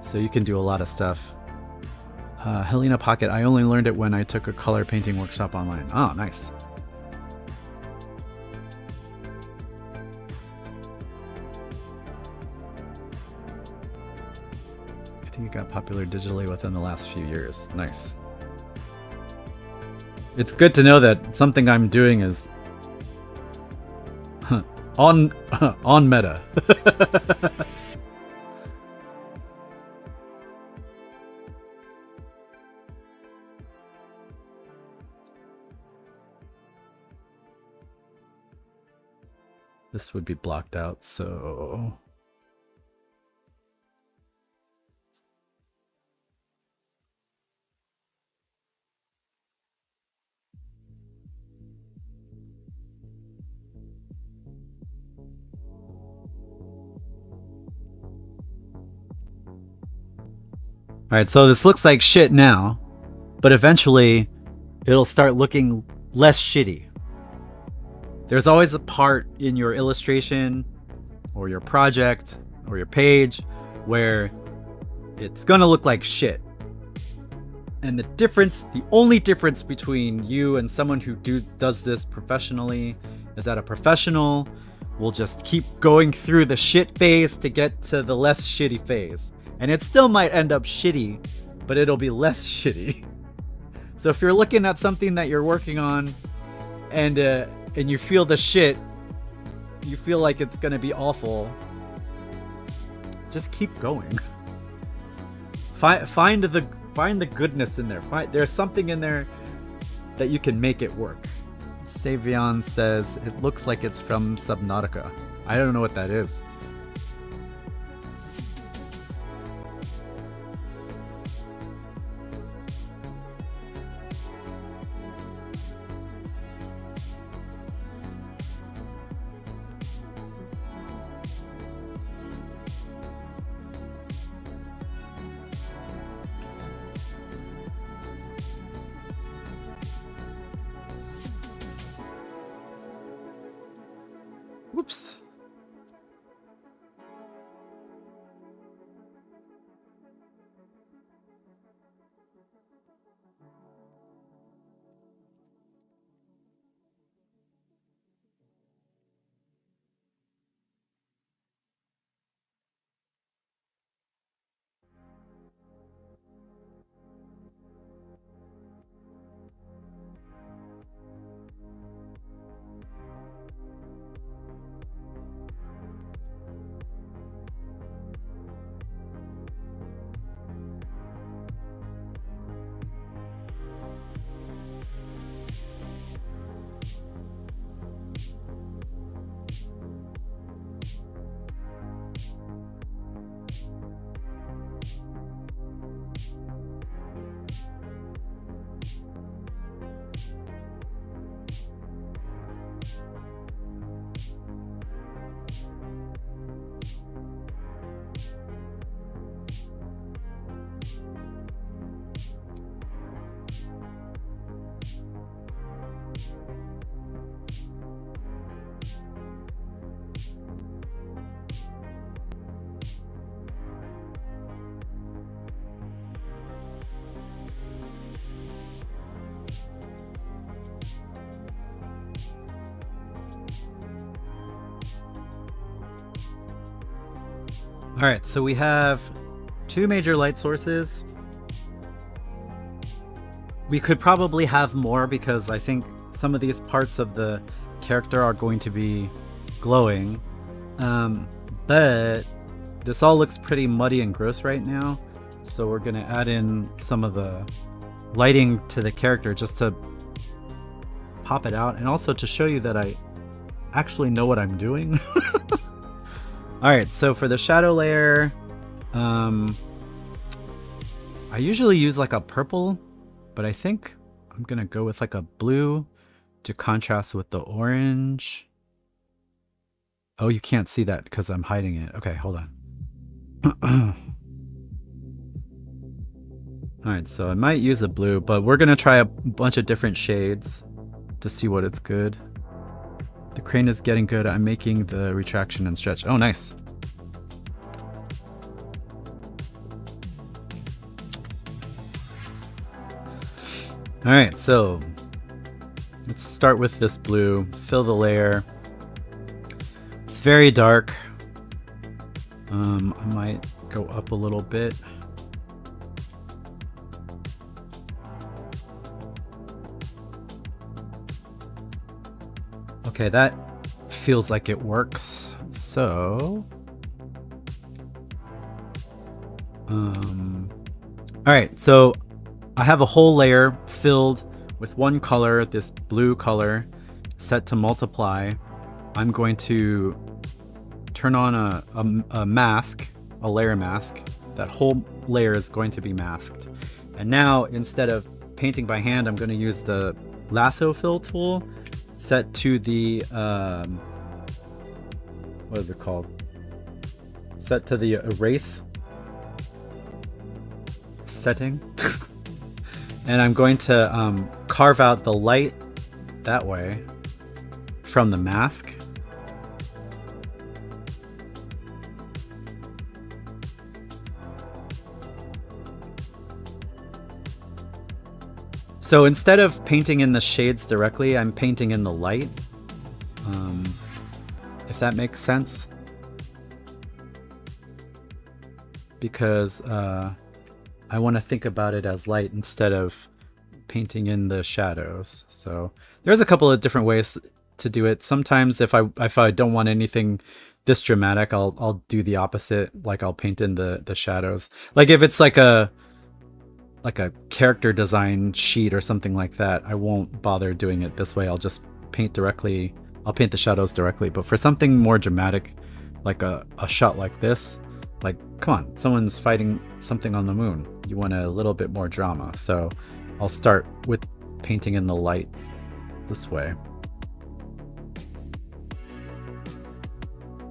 So you can do a lot of stuff. Helena Pocket, I only learned it when I took a color painting workshop online. Oh, nice. I think it got popular digitally within the last few years. Nice. It's good to know that something I'm doing is on meta. This would be blocked out, so Alright, so this looks like shit now, but eventually it'll start looking less shitty. There's always a part in your illustration or your project or your page where it's gonna look like shit. And the only difference between you and someone who does this professionally is that a professional will just keep going through the shit phase to get to the less shitty phase. And it still might end up shitty, but it'll be less shitty. So if you're looking at something that you're working on and you feel the shit, you feel like it's gonna be awful, just keep going. Find the goodness in there. There's something in there that you can make it work. Savion says it looks like it's from Subnautica. I don't know what that is. Whoops. All right, so we have two major light sources. We could probably have more because I think some of these parts of the character are going to be glowing. But this all looks pretty muddy and gross right now. So we're gonna add in some of the lighting to the character just to pop it out and also to show you that I actually know what I'm doing. Alright, so for the shadow layer, I usually use like a purple, but I think I'm gonna go with like a blue to contrast with the orange. Oh, you can't see that because I'm hiding it. Okay, hold on. Alright, so I might use a blue, but we're gonna try a bunch of different shades to see what it's good. The crane is getting good. I'm making the retraction and stretch. Oh, nice. All right, so let's start with this blue. Fill the layer. It's very dark. I might go up a little bit. Okay, that feels like it works. So, all right, so I have a whole layer filled with one color, this blue color, set to multiply. I'm going to turn on a mask, a layer mask. That whole layer is going to be masked. And now, instead of painting by hand, I'm going to use the lasso fill tool set to the, what is it called? Set to the erase setting. And I'm going to carve out the light that way from the mask. So instead of painting in the shades directly, I'm painting in the light, if that makes sense. Because I want to think about it as light instead of painting in the shadows. So there's a couple of different ways to do it. Sometimes if I don't want anything this dramatic, I'll do the opposite. Like I'll paint in the shadows. Like if it's like a character design sheet or something like that, I won't bother doing it this way. I'll just paint directly. I'll paint the shadows directly. But for something more dramatic, like a shot like this, like, come on, someone's fighting something on the moon. You want a little bit more drama. So I'll start with painting in the light this way.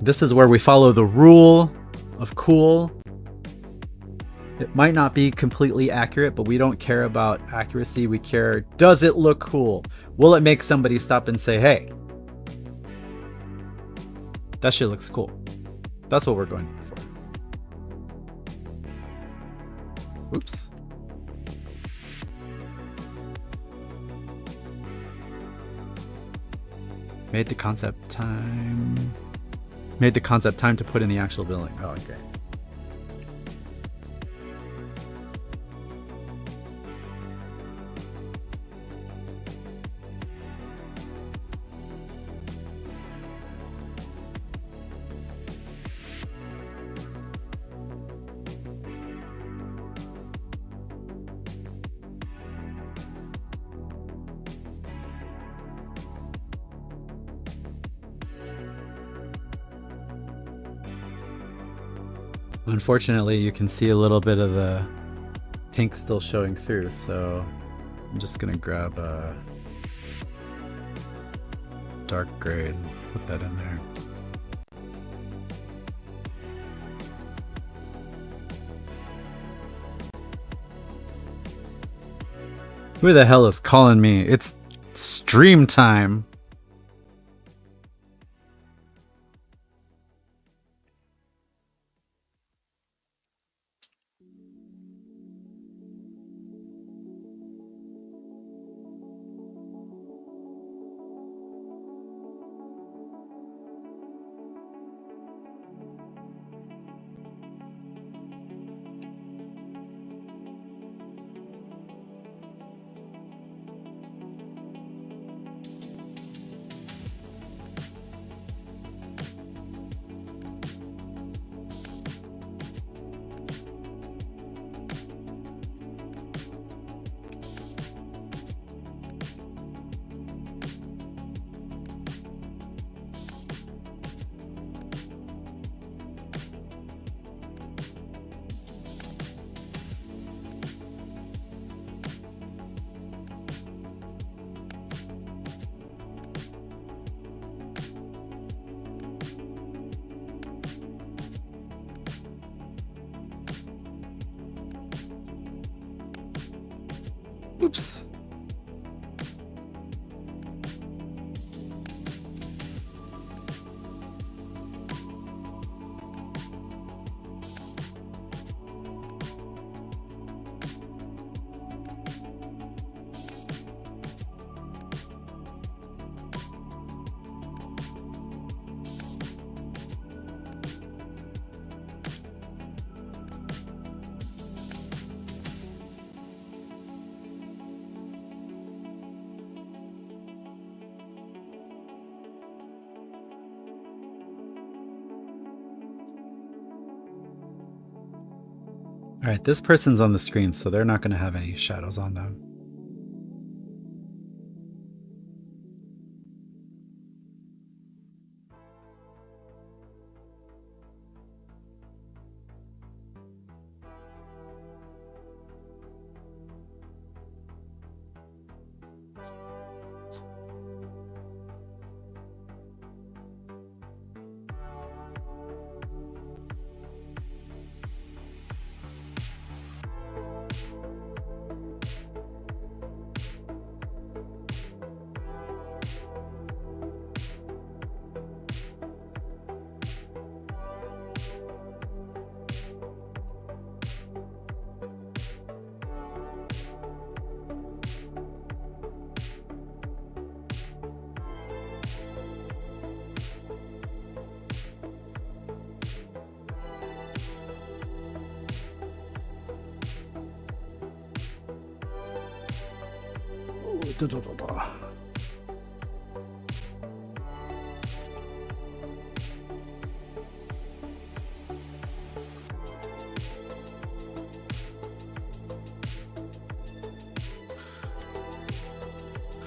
This is where we follow the rule of cool. It might not be completely accurate, but we don't care about accuracy. We care, does it look cool? Will it make somebody stop and say, hey? That shit looks cool. That's what we're going for. Oops. Made the concept time to put in the actual building. Oh, okay. Unfortunately, you can see a little bit of the pink still showing through, so I'm just gonna grab a dark gray and put that in there. Who the hell is calling me? It's stream time. Oops. All right, this person's on the screen, so they're not going to have any shadows on them.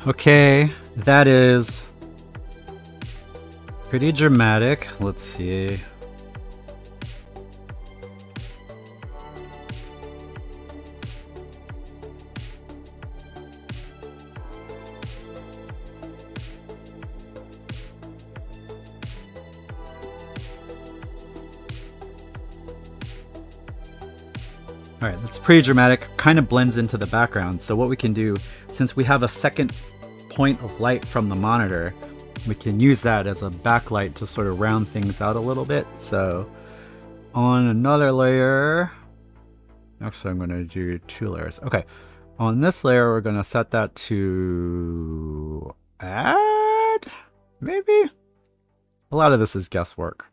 Okay, that is pretty dramatic. Let's see. All right, that's pretty dramatic, kind of blends into the background. So what we can do, since we have a second point of light from the monitor, we can use that as a backlight to sort of round things out a little bit. So on another layer, actually I'm going to do 2 layers. Okay, on this layer we're going to set that to add, maybe? A lot of this is guesswork,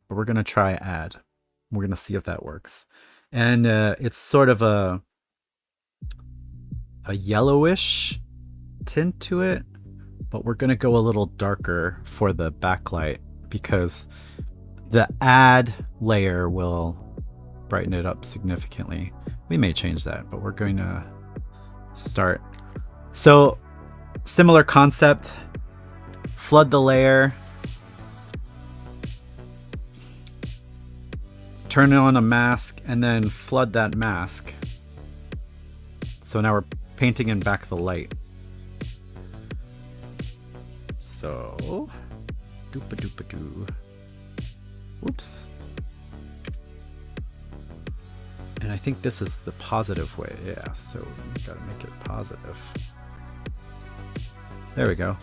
but we're going to try add. We're going to see if that works. And it's sort of a yellowish tint to it, but we're going to go a little darker for the backlight because the add layer will brighten it up significantly. We may change that, but we're going to start. So similar concept, flood the layer, turn on a mask, and then flood that mask. So now we're painting in back the light. So, doopa-doopa-doo. Whoops. And I think this is the positive way. Yeah, so we gotta make it positive. There we go.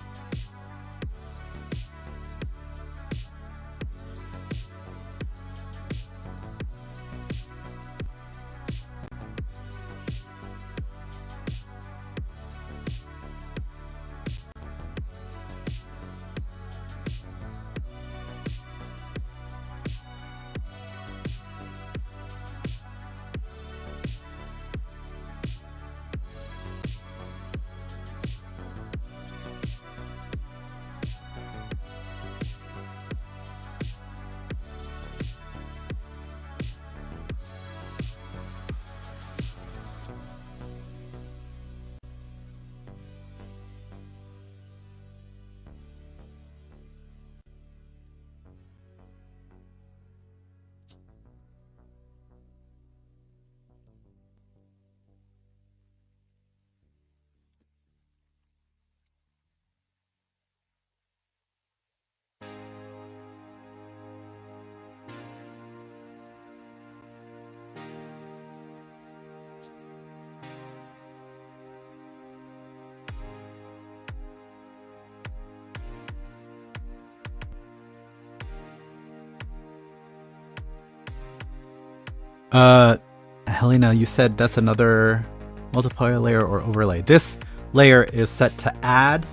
Helena, you said that's another multiplier layer or overlay. This layer is set to add.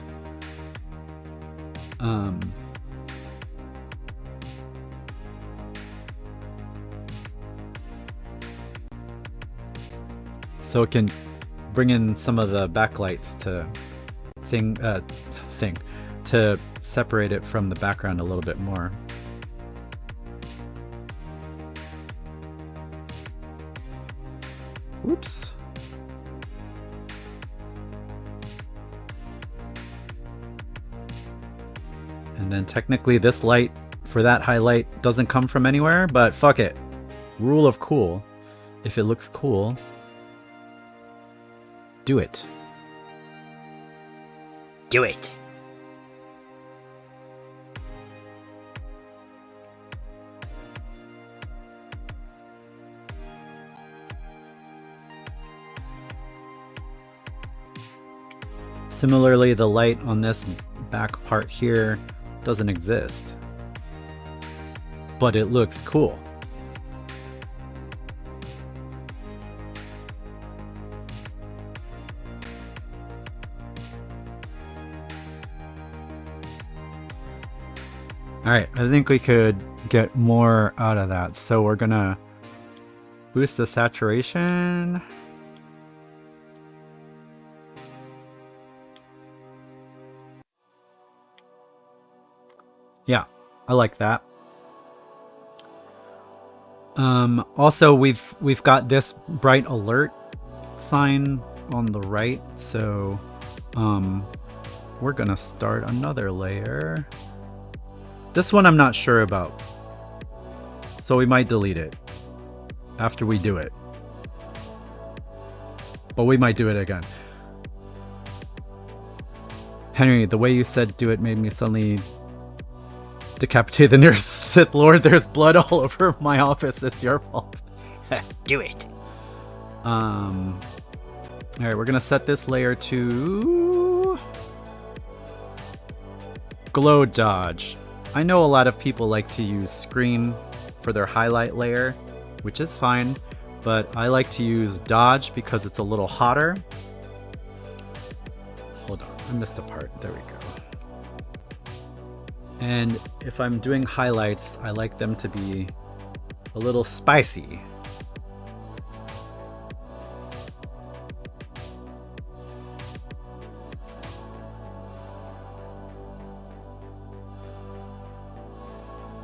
So it can bring in some of the backlights to to separate it from the background a little bit more. Oops. And then technically this light for that highlight doesn't come from anywhere, but fuck it. Rule of cool. If it looks cool, do it. Do it. Similarly, the light on this back part here doesn't exist, but it looks cool. All right, I think we could get more out of that. So we're gonna boost the saturation. Yeah, I like that. Also, we've got this bright alert sign on the right, so we're gonna start another layer. This one I'm not sure about, so we might delete it after we do it, but we might do it again. Henry, the way you said do it made me suddenly decapitate the nearest Sith Lord. There's blood all over my office. It's your fault. Do it. All right, we're gonna set this layer to glow dodge. I know a lot of people like to use screen for their highlight layer, which is fine, but I like to use dodge because it's a little hotter. Hold on, I missed a part. There we go. And if I'm doing highlights, I like them to be a little spicy.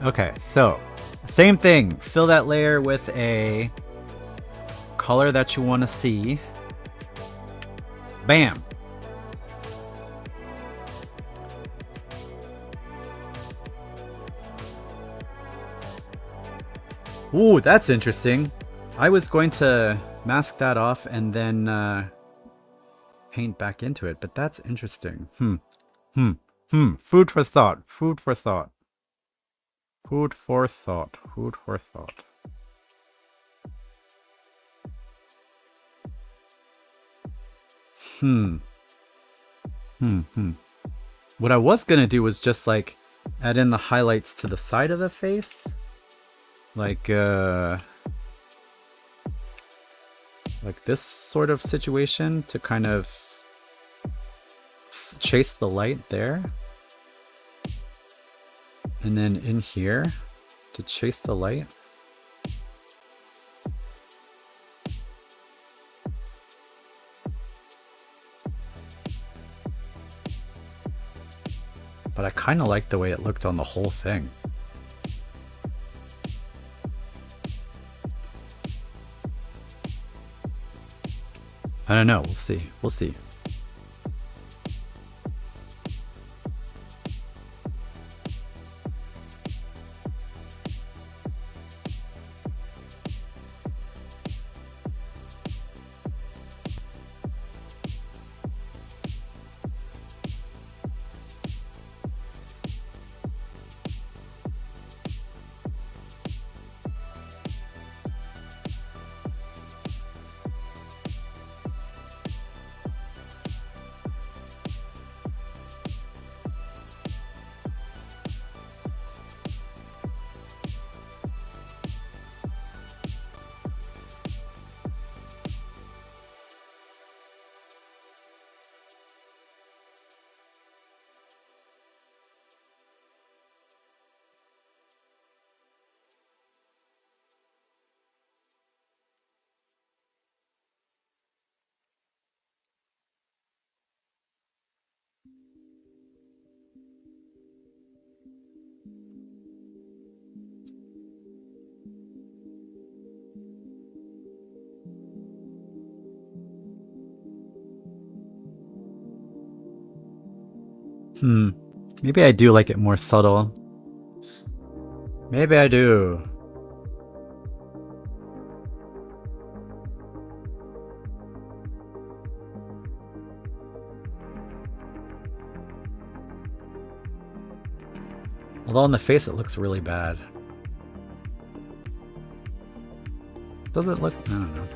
Okay, so same thing. Fill that layer with a color that you want to see. Bam! Ooh, that's interesting. I was going to mask that off and then paint back into it, but that's interesting. Food for thought. Food for thought. Food for thought. Food for thought. What I was gonna do was just like add in the highlights to the side of the face. Like this sort of situation to kind of chase the light there. And then in here to chase the light. But I kind of like the way it looked on the whole thing. I don't know, we'll see. We'll see. Maybe I do like it more subtle. Maybe I do. Although on the face it looks really bad. Does it look? I don't know.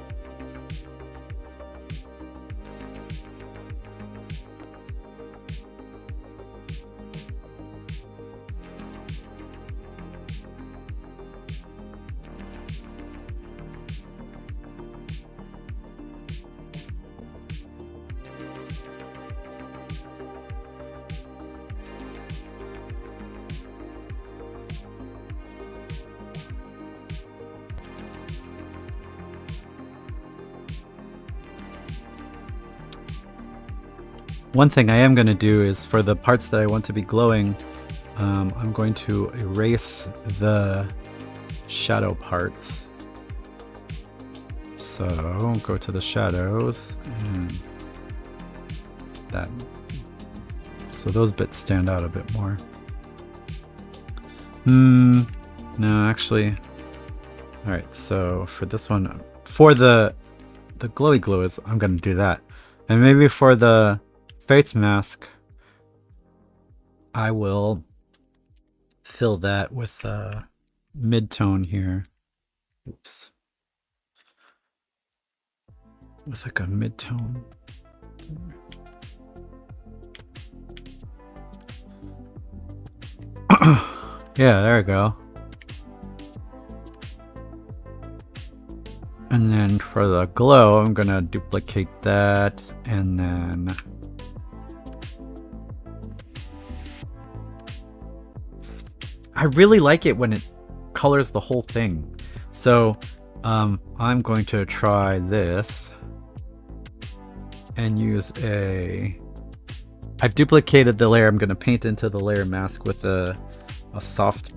One thing I am going to do is for the parts that I want to be glowing, I'm going to erase the shadow parts. So go to the shadows and that. So those bits stand out a bit more. No, actually. All right, so for this one, for the glowy glow is, I'm going to do that. And maybe for the face mask, I will fill that with mid-tone here. Oops. With like a mid-tone. Yeah, there we go. And then for the glow, I'm gonna duplicate that, and then I really like it when it colors the whole thing. So I'm going to try this and use I've duplicated the layer. I'm going to paint into the layer mask with a soft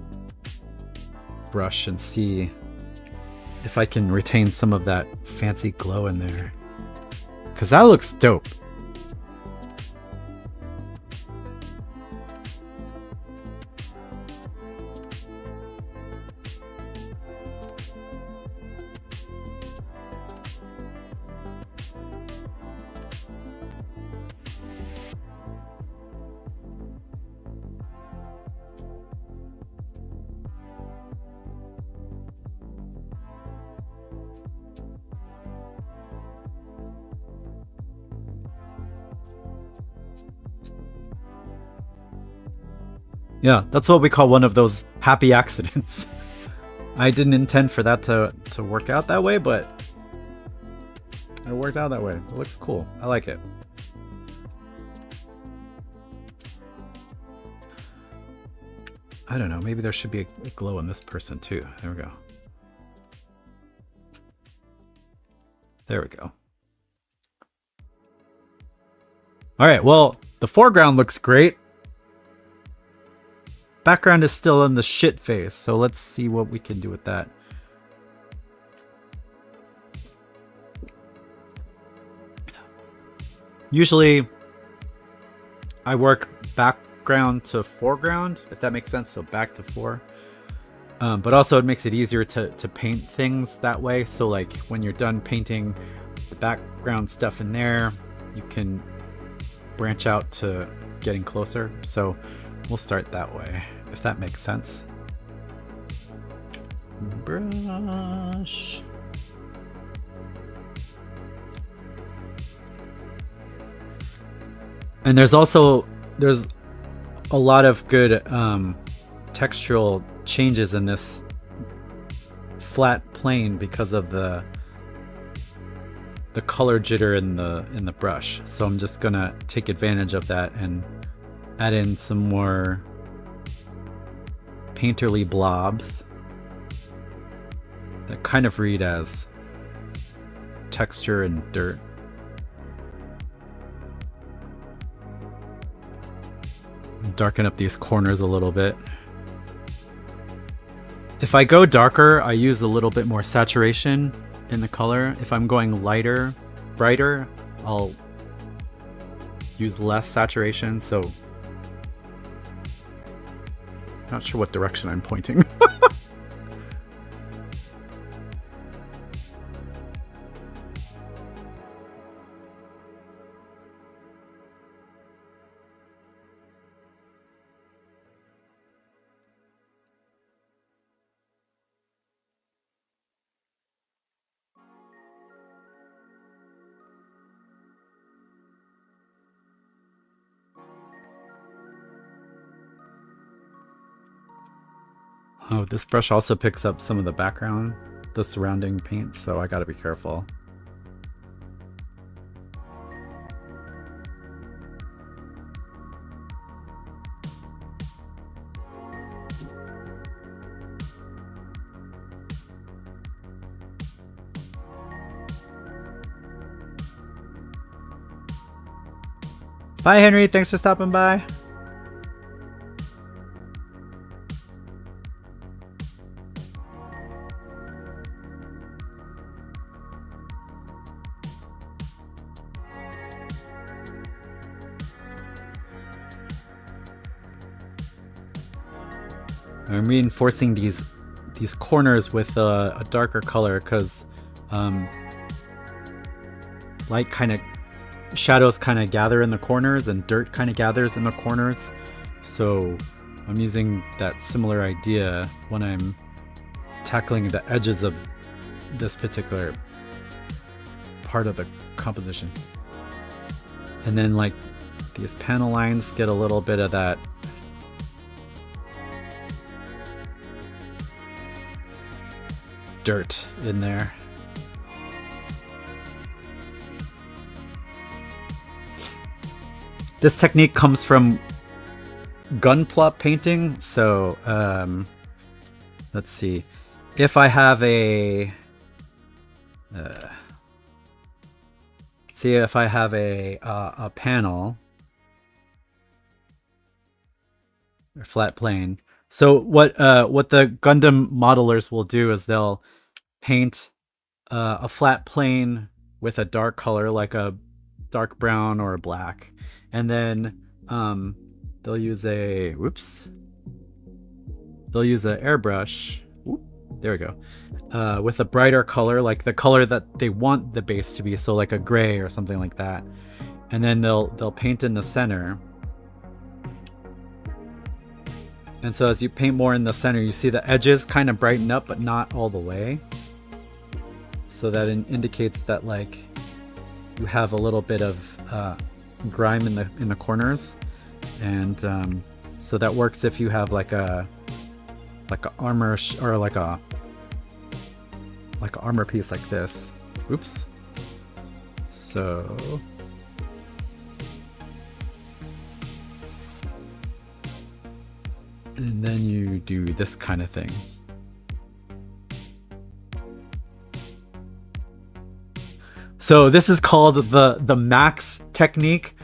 brush and see if I can retain some of that fancy glow in there, because that looks dope. Yeah, that's what we call one of those happy accidents. I didn't intend for that to work out that way, but it worked out that way. It looks cool. I like it. I don't know, maybe there should be a glow in this person too. There we go. There we go. All right, well, the foreground looks great. Background is still in the shit face, so let's see what we can do with that. Usually, I work background to foreground, if that makes sense, so back to fore. But also it makes it easier to paint things that way, so like when you're done painting the background stuff in there, you can branch out to getting closer. So we'll start that way, if that makes sense. Brush. And there's a lot of good textural changes in this flat plane because of the color jitter in the brush. So I'm just gonna take advantage of that and add in some more painterly blobs that kind of read as texture and dirt. Darken up these corners a little bit. If I go darker, I use a little bit more saturation in the color. If I'm going lighter, brighter, I'll use less saturation. So not sure what direction I'm pointing. Oh, this brush also picks up some of the background, the surrounding paint, so I gotta be careful. Bye, Henry. Thanks for stopping by. I'm reinforcing these corners with a darker color because light kind of shadows kind of gather in the corners and dirt kind of gathers in the corners. So I'm using that similar idea when I'm tackling the edges of this particular part of the composition. And then like these panel lines get a little bit of that dirt in there. This technique comes from gunpla painting. So let's see. If I have a if I have a panel or flat plane. So what the Gundam modelers will do is they'll paint a flat plane with a dark color, like a dark brown or a black, and then they'll use a airbrush. Whoop, there we go. With a brighter color, like the color that they want the base to be, so like a gray or something like that. And then they'll paint in the center. And so as you paint more in the center, you see the edges kind of brighten up, but not all the way. So that indicates that like you have a little bit of grime in the corners, and so that works if you have like a armor or like a armor piece like this. Oops. So and then you do this kind of thing. So this is called the Max technique,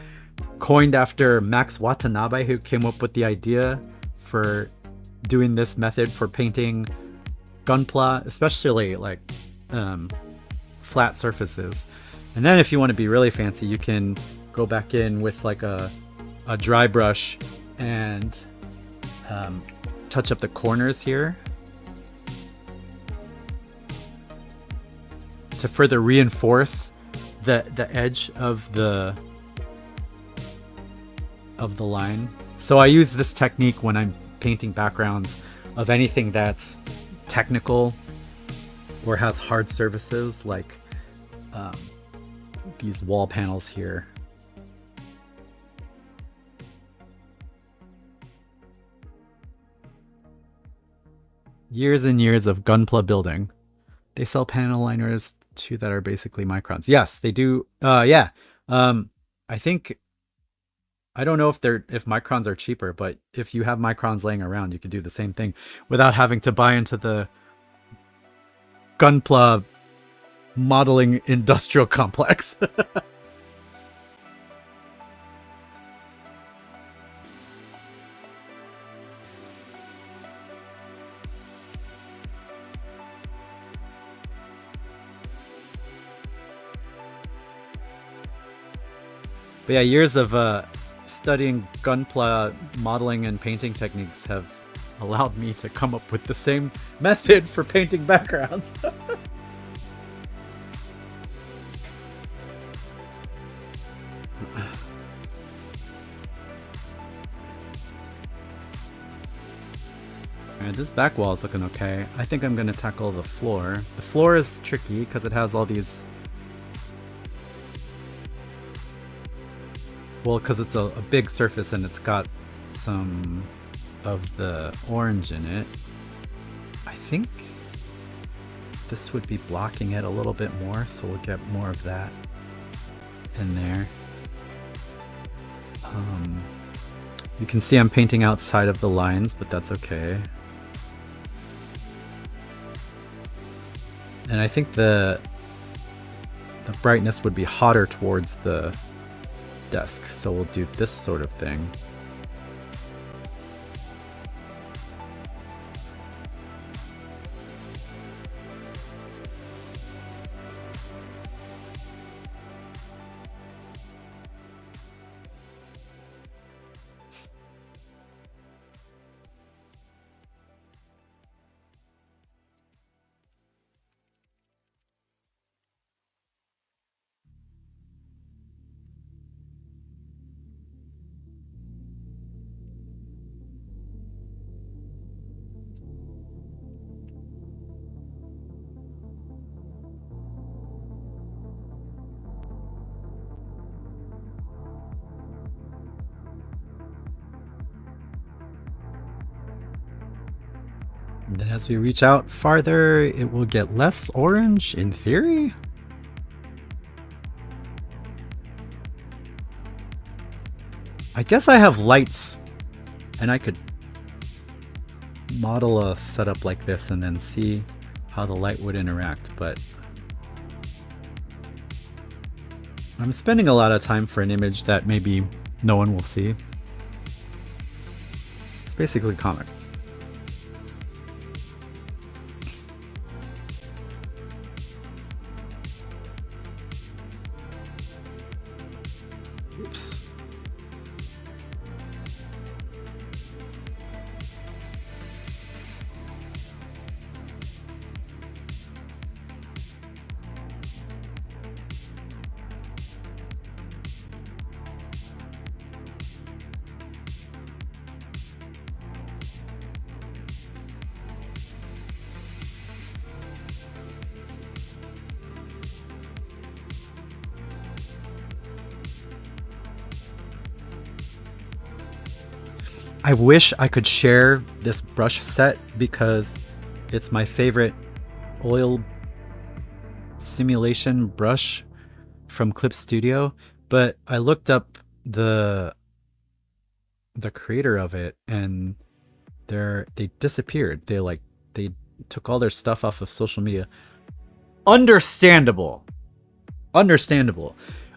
coined after Max Watanabe, who came up with the idea for doing this method for painting gunpla, especially like flat surfaces. And then if you want to be really fancy, you can go back in with like a dry brush and touch up the corners here to further reinforce the edge of the line. So I use this technique when I'm painting backgrounds of anything that's technical or has hard surfaces, like these wall panels here. Years and years of gunpla building. They sell panel liners too that are basically microns. Yes, they do. Yeah. I think, I don't know if microns are cheaper, but if you have microns laying around, you could do the same thing without having to buy into the gunpla modeling industrial complex. But yeah, years of studying gunpla modeling and painting techniques have allowed me to come up with the same method for painting backgrounds. Alright, this back wall is looking okay. I think I'm going to tackle the floor. The floor is tricky because it has all these... Well, because it's a big surface and it's got some of the orange in it. I think this would be blocking it a little bit more, so we'll get more of that in there. You can see I'm painting outside of the lines, but that's okay. And I think the brightness would be hotter towards the desk, so we'll do this sort of thing. And then as we reach out farther, it will get less orange in theory. I guess I have lights and I could model a setup like this and then see how the light would interact, but I'm spending a lot of time for an image that maybe no one will see. It's basically comics. Oops. I wish I could share this brush set because it's my favorite oil simulation brush from Clip Studio, but I looked up the creator of it and they disappeared. They took all their stuff off of social media. Understandable.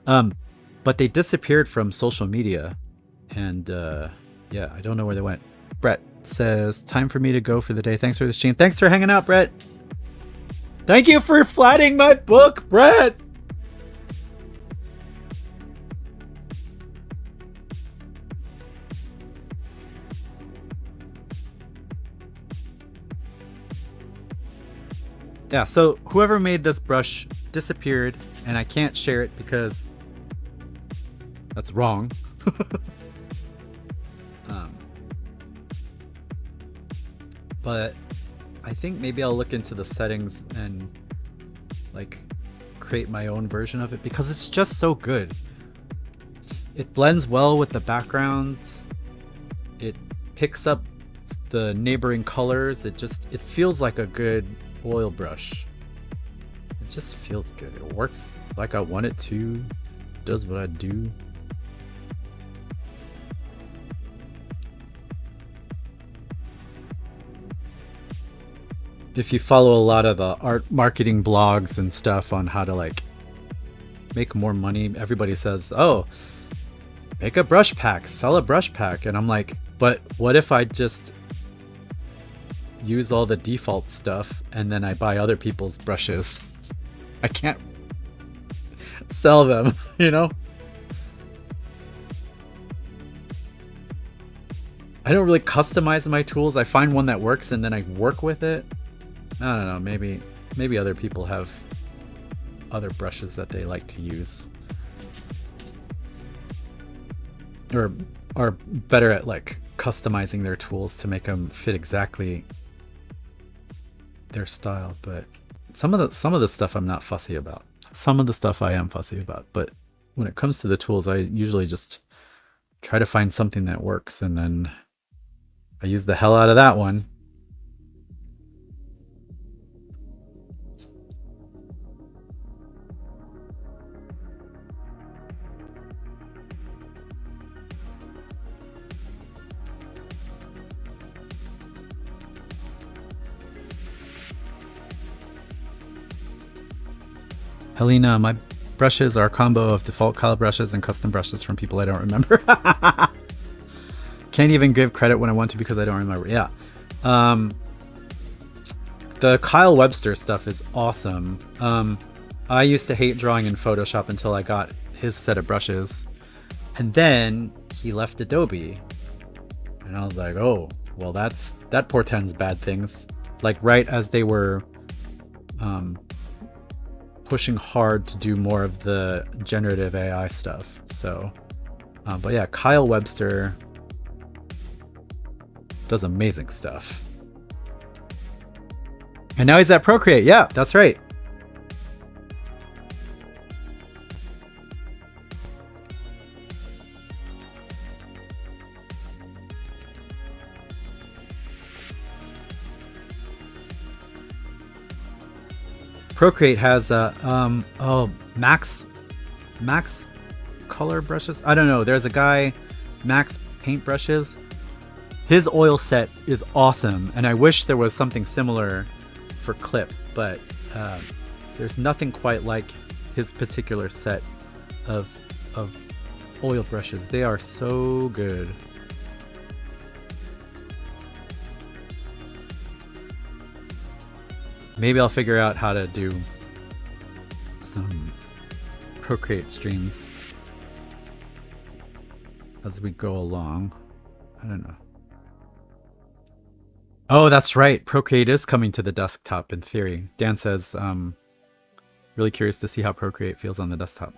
But they disappeared from social media, and yeah, I don't know where they went. Brett says, time for me to go for the day. Thanks for the stream. Thanks for hanging out, Brett. Thank you for flatting my book, Brett. Yeah, so whoever made this brush disappeared, and I can't share it because that's wrong. But I think maybe I'll look into the settings and like create my own version of it because it's just so good. It blends well with the background. It picks up the neighboring colors. It feels like a good oil brush. It just feels good. It works like I want it to. Does what I do. If you follow a lot of the art marketing blogs and stuff on how to like make more money, everybody says, oh, make a brush pack, sell a brush pack. And I'm like, but what if I just use all the default stuff and then I buy other people's brushes? I can't sell them, you know? I don't really customize my tools. I find one that works and then I work with it. I don't know, maybe other people have other brushes that they like to use. Or are better at like customizing their tools to make them fit exactly their style, but some of the stuff I'm not fussy about. Some of the stuff I am fussy about, but when it comes to the tools, I usually just try to find something that works and then I use the hell out of that one. Helena, my brushes are a combo of default color brushes and custom brushes from people I don't remember. Can't even give credit when I want to because I don't remember. Yeah. The Kyle Webster stuff is awesome. I used to hate drawing in Photoshop until I got his set of brushes. And then he left Adobe. And I was like, oh, well, that portends bad things. Like right as they were pushing hard to do more of the generative AI stuff. So, but yeah, Kyle Webster does amazing stuff. And now he's at Procreate. Yeah, that's right. Procreate has Max color brushes. I don't know. There's a guy, Max paint brushes. His oil set is awesome, and I wish there was something similar for Clip, but there's nothing quite like his particular set of oil brushes. They are so good. Maybe I'll figure out how to do some Procreate streams as we go along. I don't know. Oh, that's right. Procreate is coming to the desktop in theory. Dan says, really curious to see how Procreate feels on the desktop.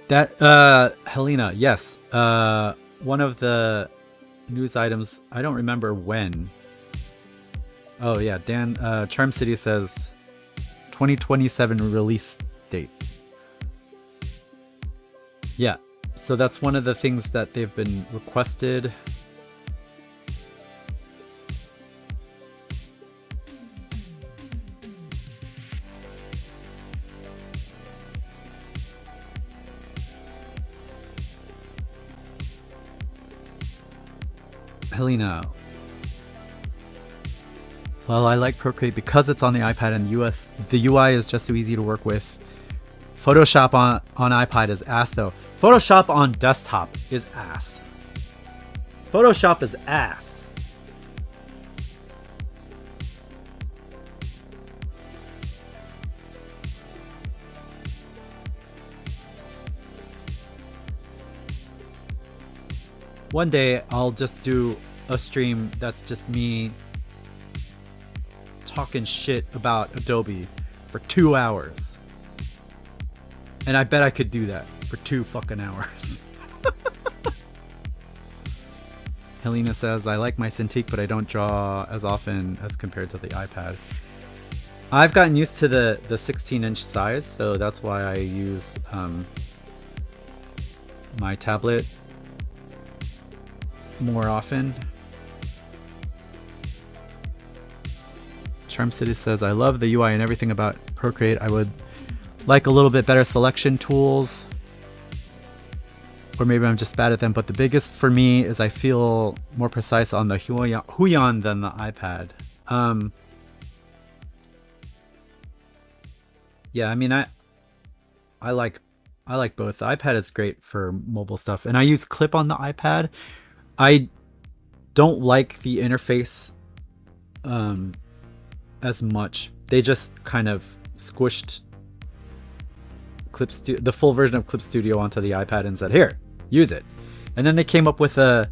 That, Helena, yes. One of the news items, I don't remember when. Oh yeah, Dan, Charm City says 2027 release date. Yeah, so that's one of the things that they've been requested. Helena. Well, I like Procreate because it's on the iPad and the UI is just so easy to work with. Photoshop on iPad is ass though. Photoshop on desktop is ass. Photoshop is ass. One day I'll just do a stream that's just me talking shit about Adobe for 2 hours. And I bet I could do that for 2 fucking hours. Helena says, I like my Cintiq, but I don't draw as often as compared to the iPad. I've gotten used to the 16-inch size, so that's why I use my tablet more often. Charm City says, I love the UI and everything about Procreate. I would like a little bit better selection tools. Or maybe I'm just bad at them, but the biggest for me is I feel more precise on the Huion than the iPad. Yeah, I mean, I like both. The iPad is great for mobile stuff, and I use Clip on the iPad. I don't like the interface as much. They just kind of squished the full version of Clip Studio onto the iPad and said, here, use it. And then they came up with a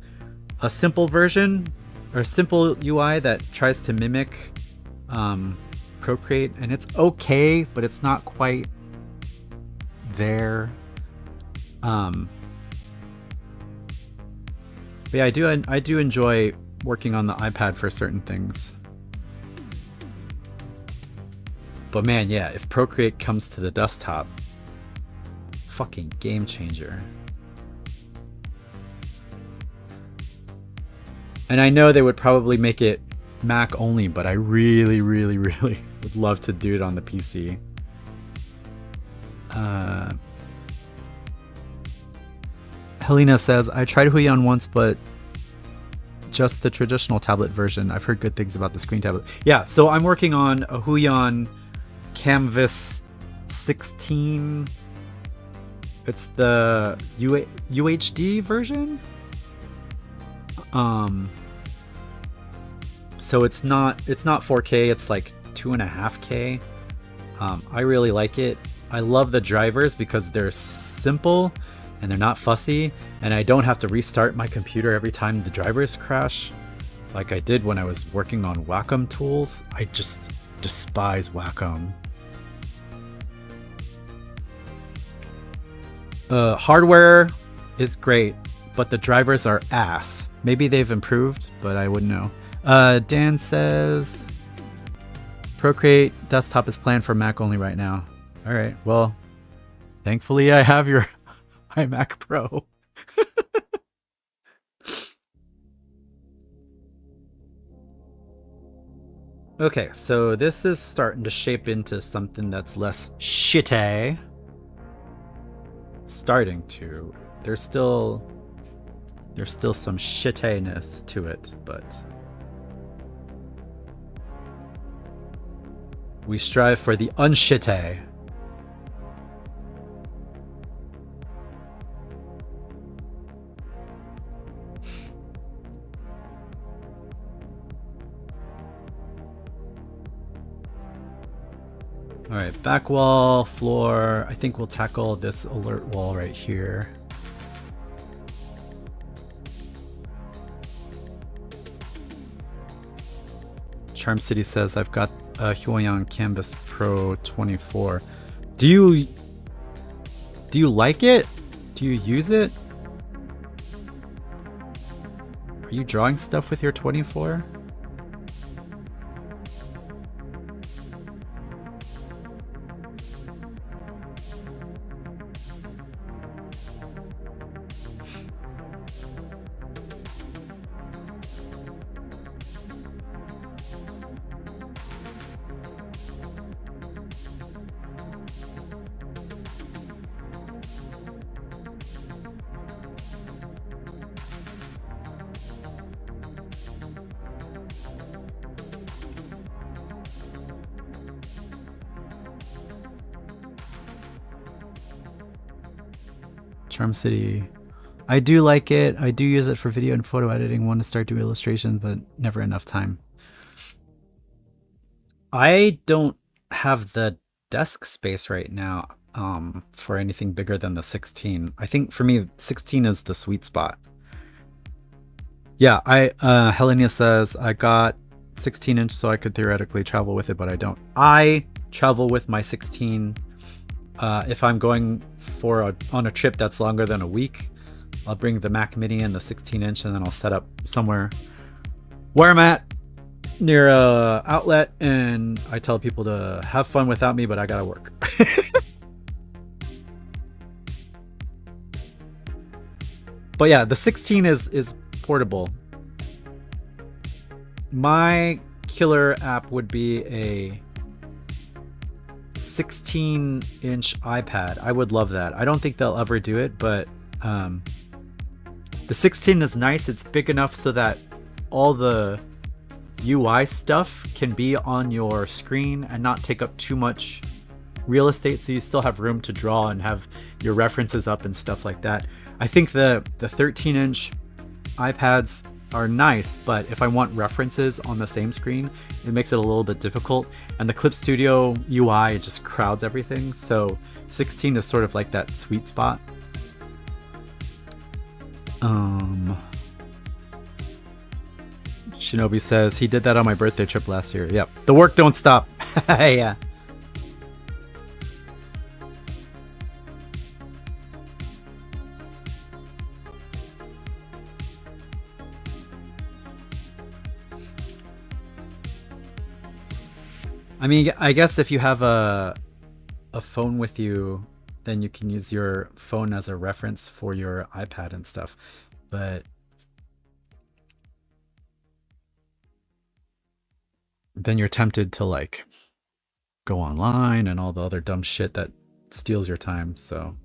simple version or simple UI that tries to mimic Procreate, and it's okay, but it's not quite there. But yeah, I do enjoy working on the iPad for certain things. But man, yeah, if Procreate comes to the desktop, fucking game changer. And I know they would probably make it Mac only, but I really, really, really would love to do it on the PC. Helena says, I tried Huion once, but just the traditional tablet version. I've heard good things about the screen tablet. Yeah, so I'm working on a Huion Canvas 16. It's the UHD version. So it's not 4K, it's like 2.5K. I really like it. I love the drivers because they're simple and they're not fussy, and I don't have to restart my computer every time the drivers crash like I did when I was working on Wacom tools. I just despise Wacom. Hardware is great, but the drivers are ass. Maybe they've improved, but I wouldn't know. Dan says, Procreate desktop is planned for Mac only right now. All right, well, thankfully I have your iMac Pro. Okay, so this is starting to shape into something that's less shitty. Starting to. There's still some shittiness to it, but we strive for the unshitty. All right, back wall, floor. I think we'll tackle this alert wall right here. Charm City says, I've got a Huoyang Canvas Pro 24. Do you like it? Do you use it? Are you drawing stuff with your 24? Charm City. I do like it. I do use it for video and photo editing. Want to start doing illustrations, but never enough time. I don't have the desk space right now for anything bigger than the 16. I think for me, 16 is the sweet spot. Yeah, Helenia says, I got 16-inch so I could theoretically travel with it, but I don't. I travel with my 16 if I'm going on a trip that's longer than a week. I'll bring the Mac Mini and the 16-inch, and then I'll set up somewhere where I'm at near a outlet, and I tell people to have fun without me, but I gotta work. But yeah, the 16 is portable. My killer app would be a 16-inch iPad. I would love that. I don't think they'll ever do it, but the 16 is nice. It's big enough so that all the UI stuff can be on your screen and not take up too much real estate, so you still have room to draw and have your references up and stuff like that. I think the 13-inch iPads are nice, but if I want references on the same screen, it makes it a little bit difficult. And the Clip Studio UI just crowds everything, so 16 is sort of like that sweet spot. Shinobi says, he did that on my birthday trip last year. Yep. The work don't stop. Yeah. I mean, I guess if you have a phone with you, then you can use your phone as a reference for your iPad and stuff. But then you're tempted to like go online and all the other dumb shit that steals your time, so.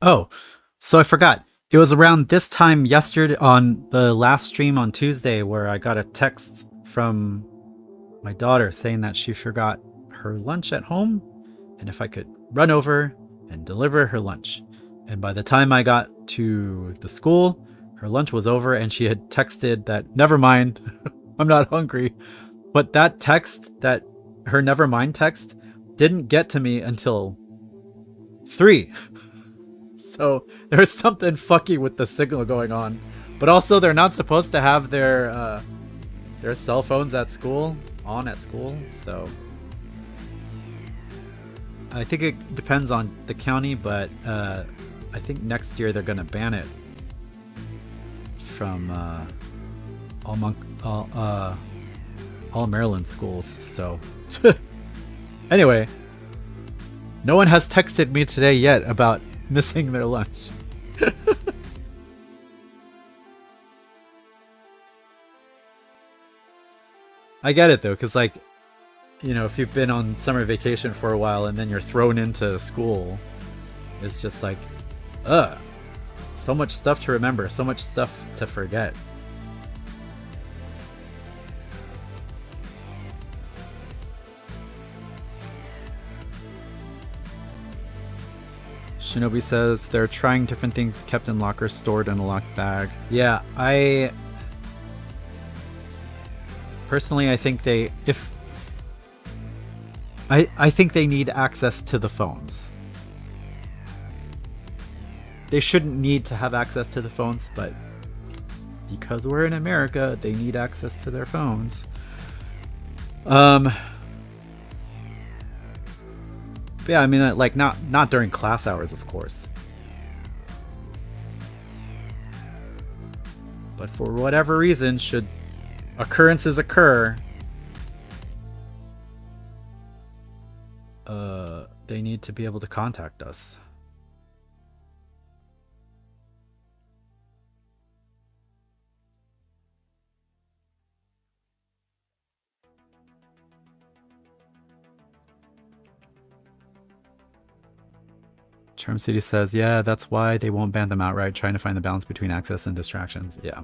Oh, so I forgot. It was around this time yesterday on the last stream on Tuesday where I got a text from my daughter saying that she forgot her lunch at home and if I could run over and deliver her lunch. And by the time I got to the school, her lunch was over and she had texted that, never mind, I'm not hungry. But that text, that her never mind text, didn't get to me until 3. So there's something fucky with the signal going on. But also, they're not supposed to have their cell phones at school on at school. So I think it depends on the county, but I think next year they're gonna ban it from all Maryland schools. So anyway, no one has texted me today yet about missing their lunch. I get it though, because like, you know, if you've been on summer vacation for a while and then you're thrown into school, it's just like, so much stuff to remember, so much stuff to forget. Shinobi says they're trying different things kept in lockers, stored in a locked bag. Yeah, I personally, I think I think they need access to the phones. They shouldn't need to have access to the phones, but because we're in America, they need access to their phones. Yeah, I mean, like not during class hours, of course. But for whatever reason, should occurrences occur, they need to be able to contact us. Charm City says, yeah, that's why they won't ban them outright, trying to find the balance between access and distractions. Yeah.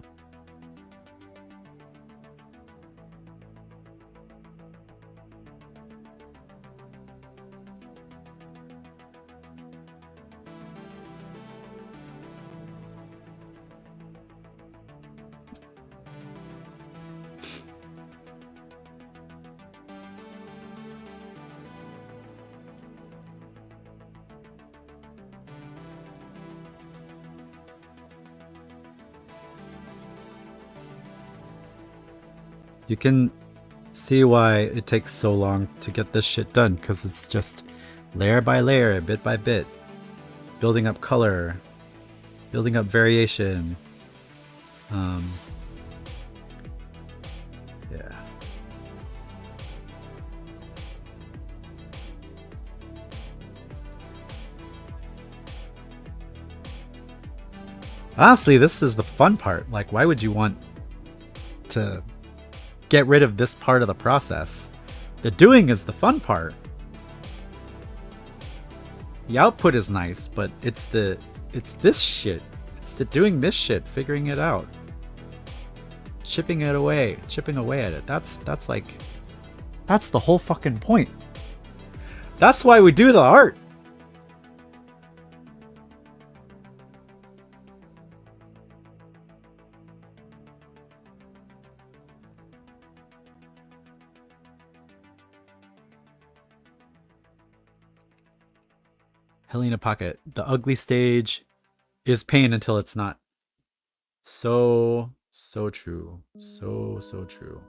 You can see why it takes so long to get this shit done, because it's just layer by layer, bit by bit, building up color, building up variation. Yeah. Honestly, this is the fun part. Like, why would you want to get rid of this part of the process? The doing is the fun part. The output is nice, but it's this shit. It's the doing this shit, figuring it out, chipping away at it. That's like, that's the whole fucking point. That's why we do the art. Helena Pocket. The ugly stage is pain until it's not. So true. So true.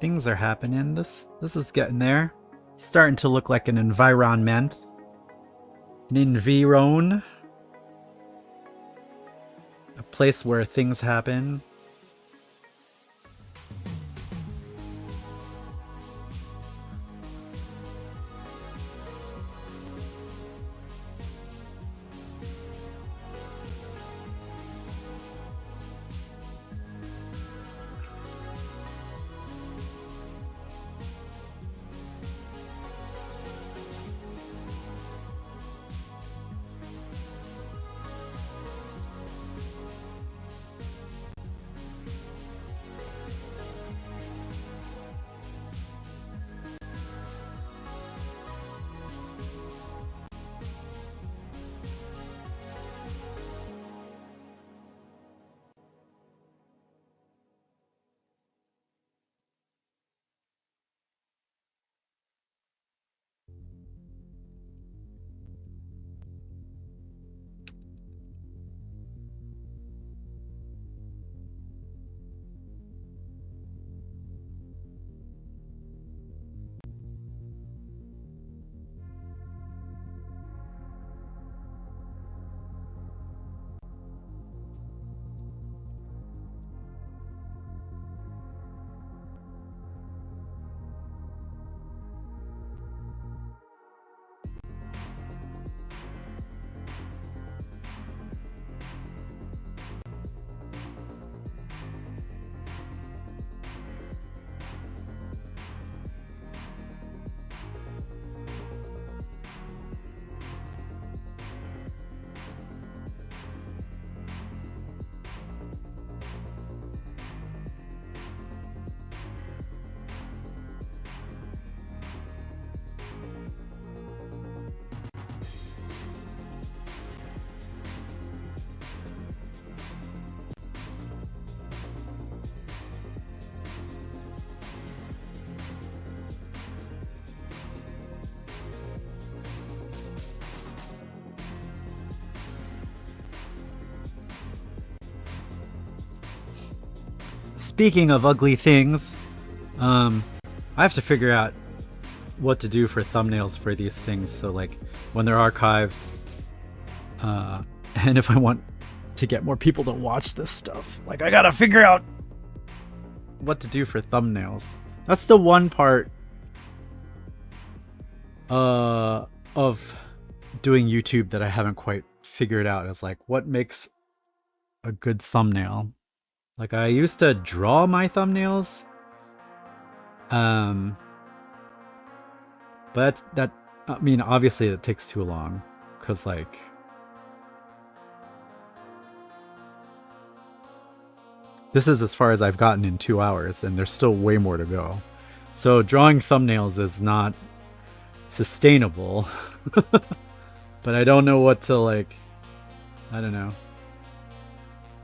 things are happening. This is getting there. Starting to look like an environment. An environ. A place where things happen. Speaking of ugly things, I have to figure out what to do for thumbnails for these things. So like when they're archived, and if I want to get more people to watch this stuff, like I gotta figure out what to do for thumbnails. That's the one part of doing YouTube that I haven't quite figured out. Is like what makes a good thumbnail. Like I used to draw my thumbnails, but that I mean obviously it takes too long, cause like this is as far as I've gotten in 2 hours, and there's still way more to go. So drawing thumbnails is not sustainable, but I don't know what to like. I don't know.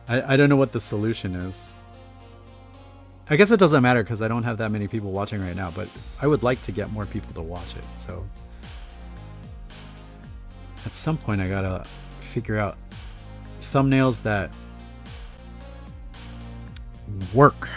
I don't know what the solution is. I guess it doesn't matter because I don't have that many people watching right now, but I would like to get more people to watch it. So at some point I gotta figure out thumbnails that work.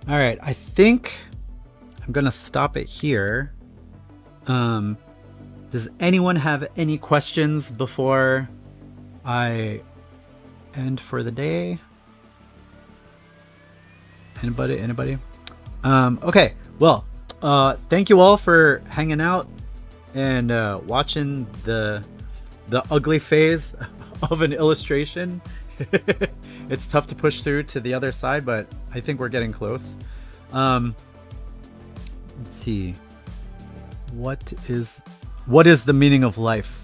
All right, I think I'm gonna stop it here. Does anyone have any questions before I end for the day? Anybody? Okay, well, thank you all for hanging out and watching the ugly phase of an illustration. It's tough to push through to the other side, but I think we're getting close. Let's see. What is the meaning of life?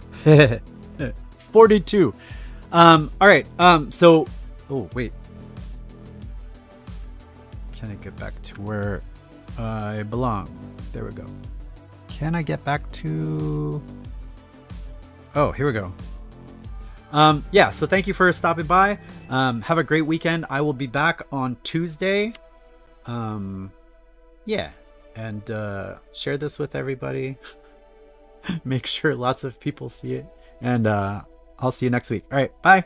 42. All right. So, oh wait. Can I get back to where I belong? There we go. Can I get back to? Oh, here we go. Yeah, so thank you for stopping by. Have a great weekend. I will be back on Tuesday. Yeah, and share this with everybody. Make sure lots of people see it. And I'll see you next week. All right, bye.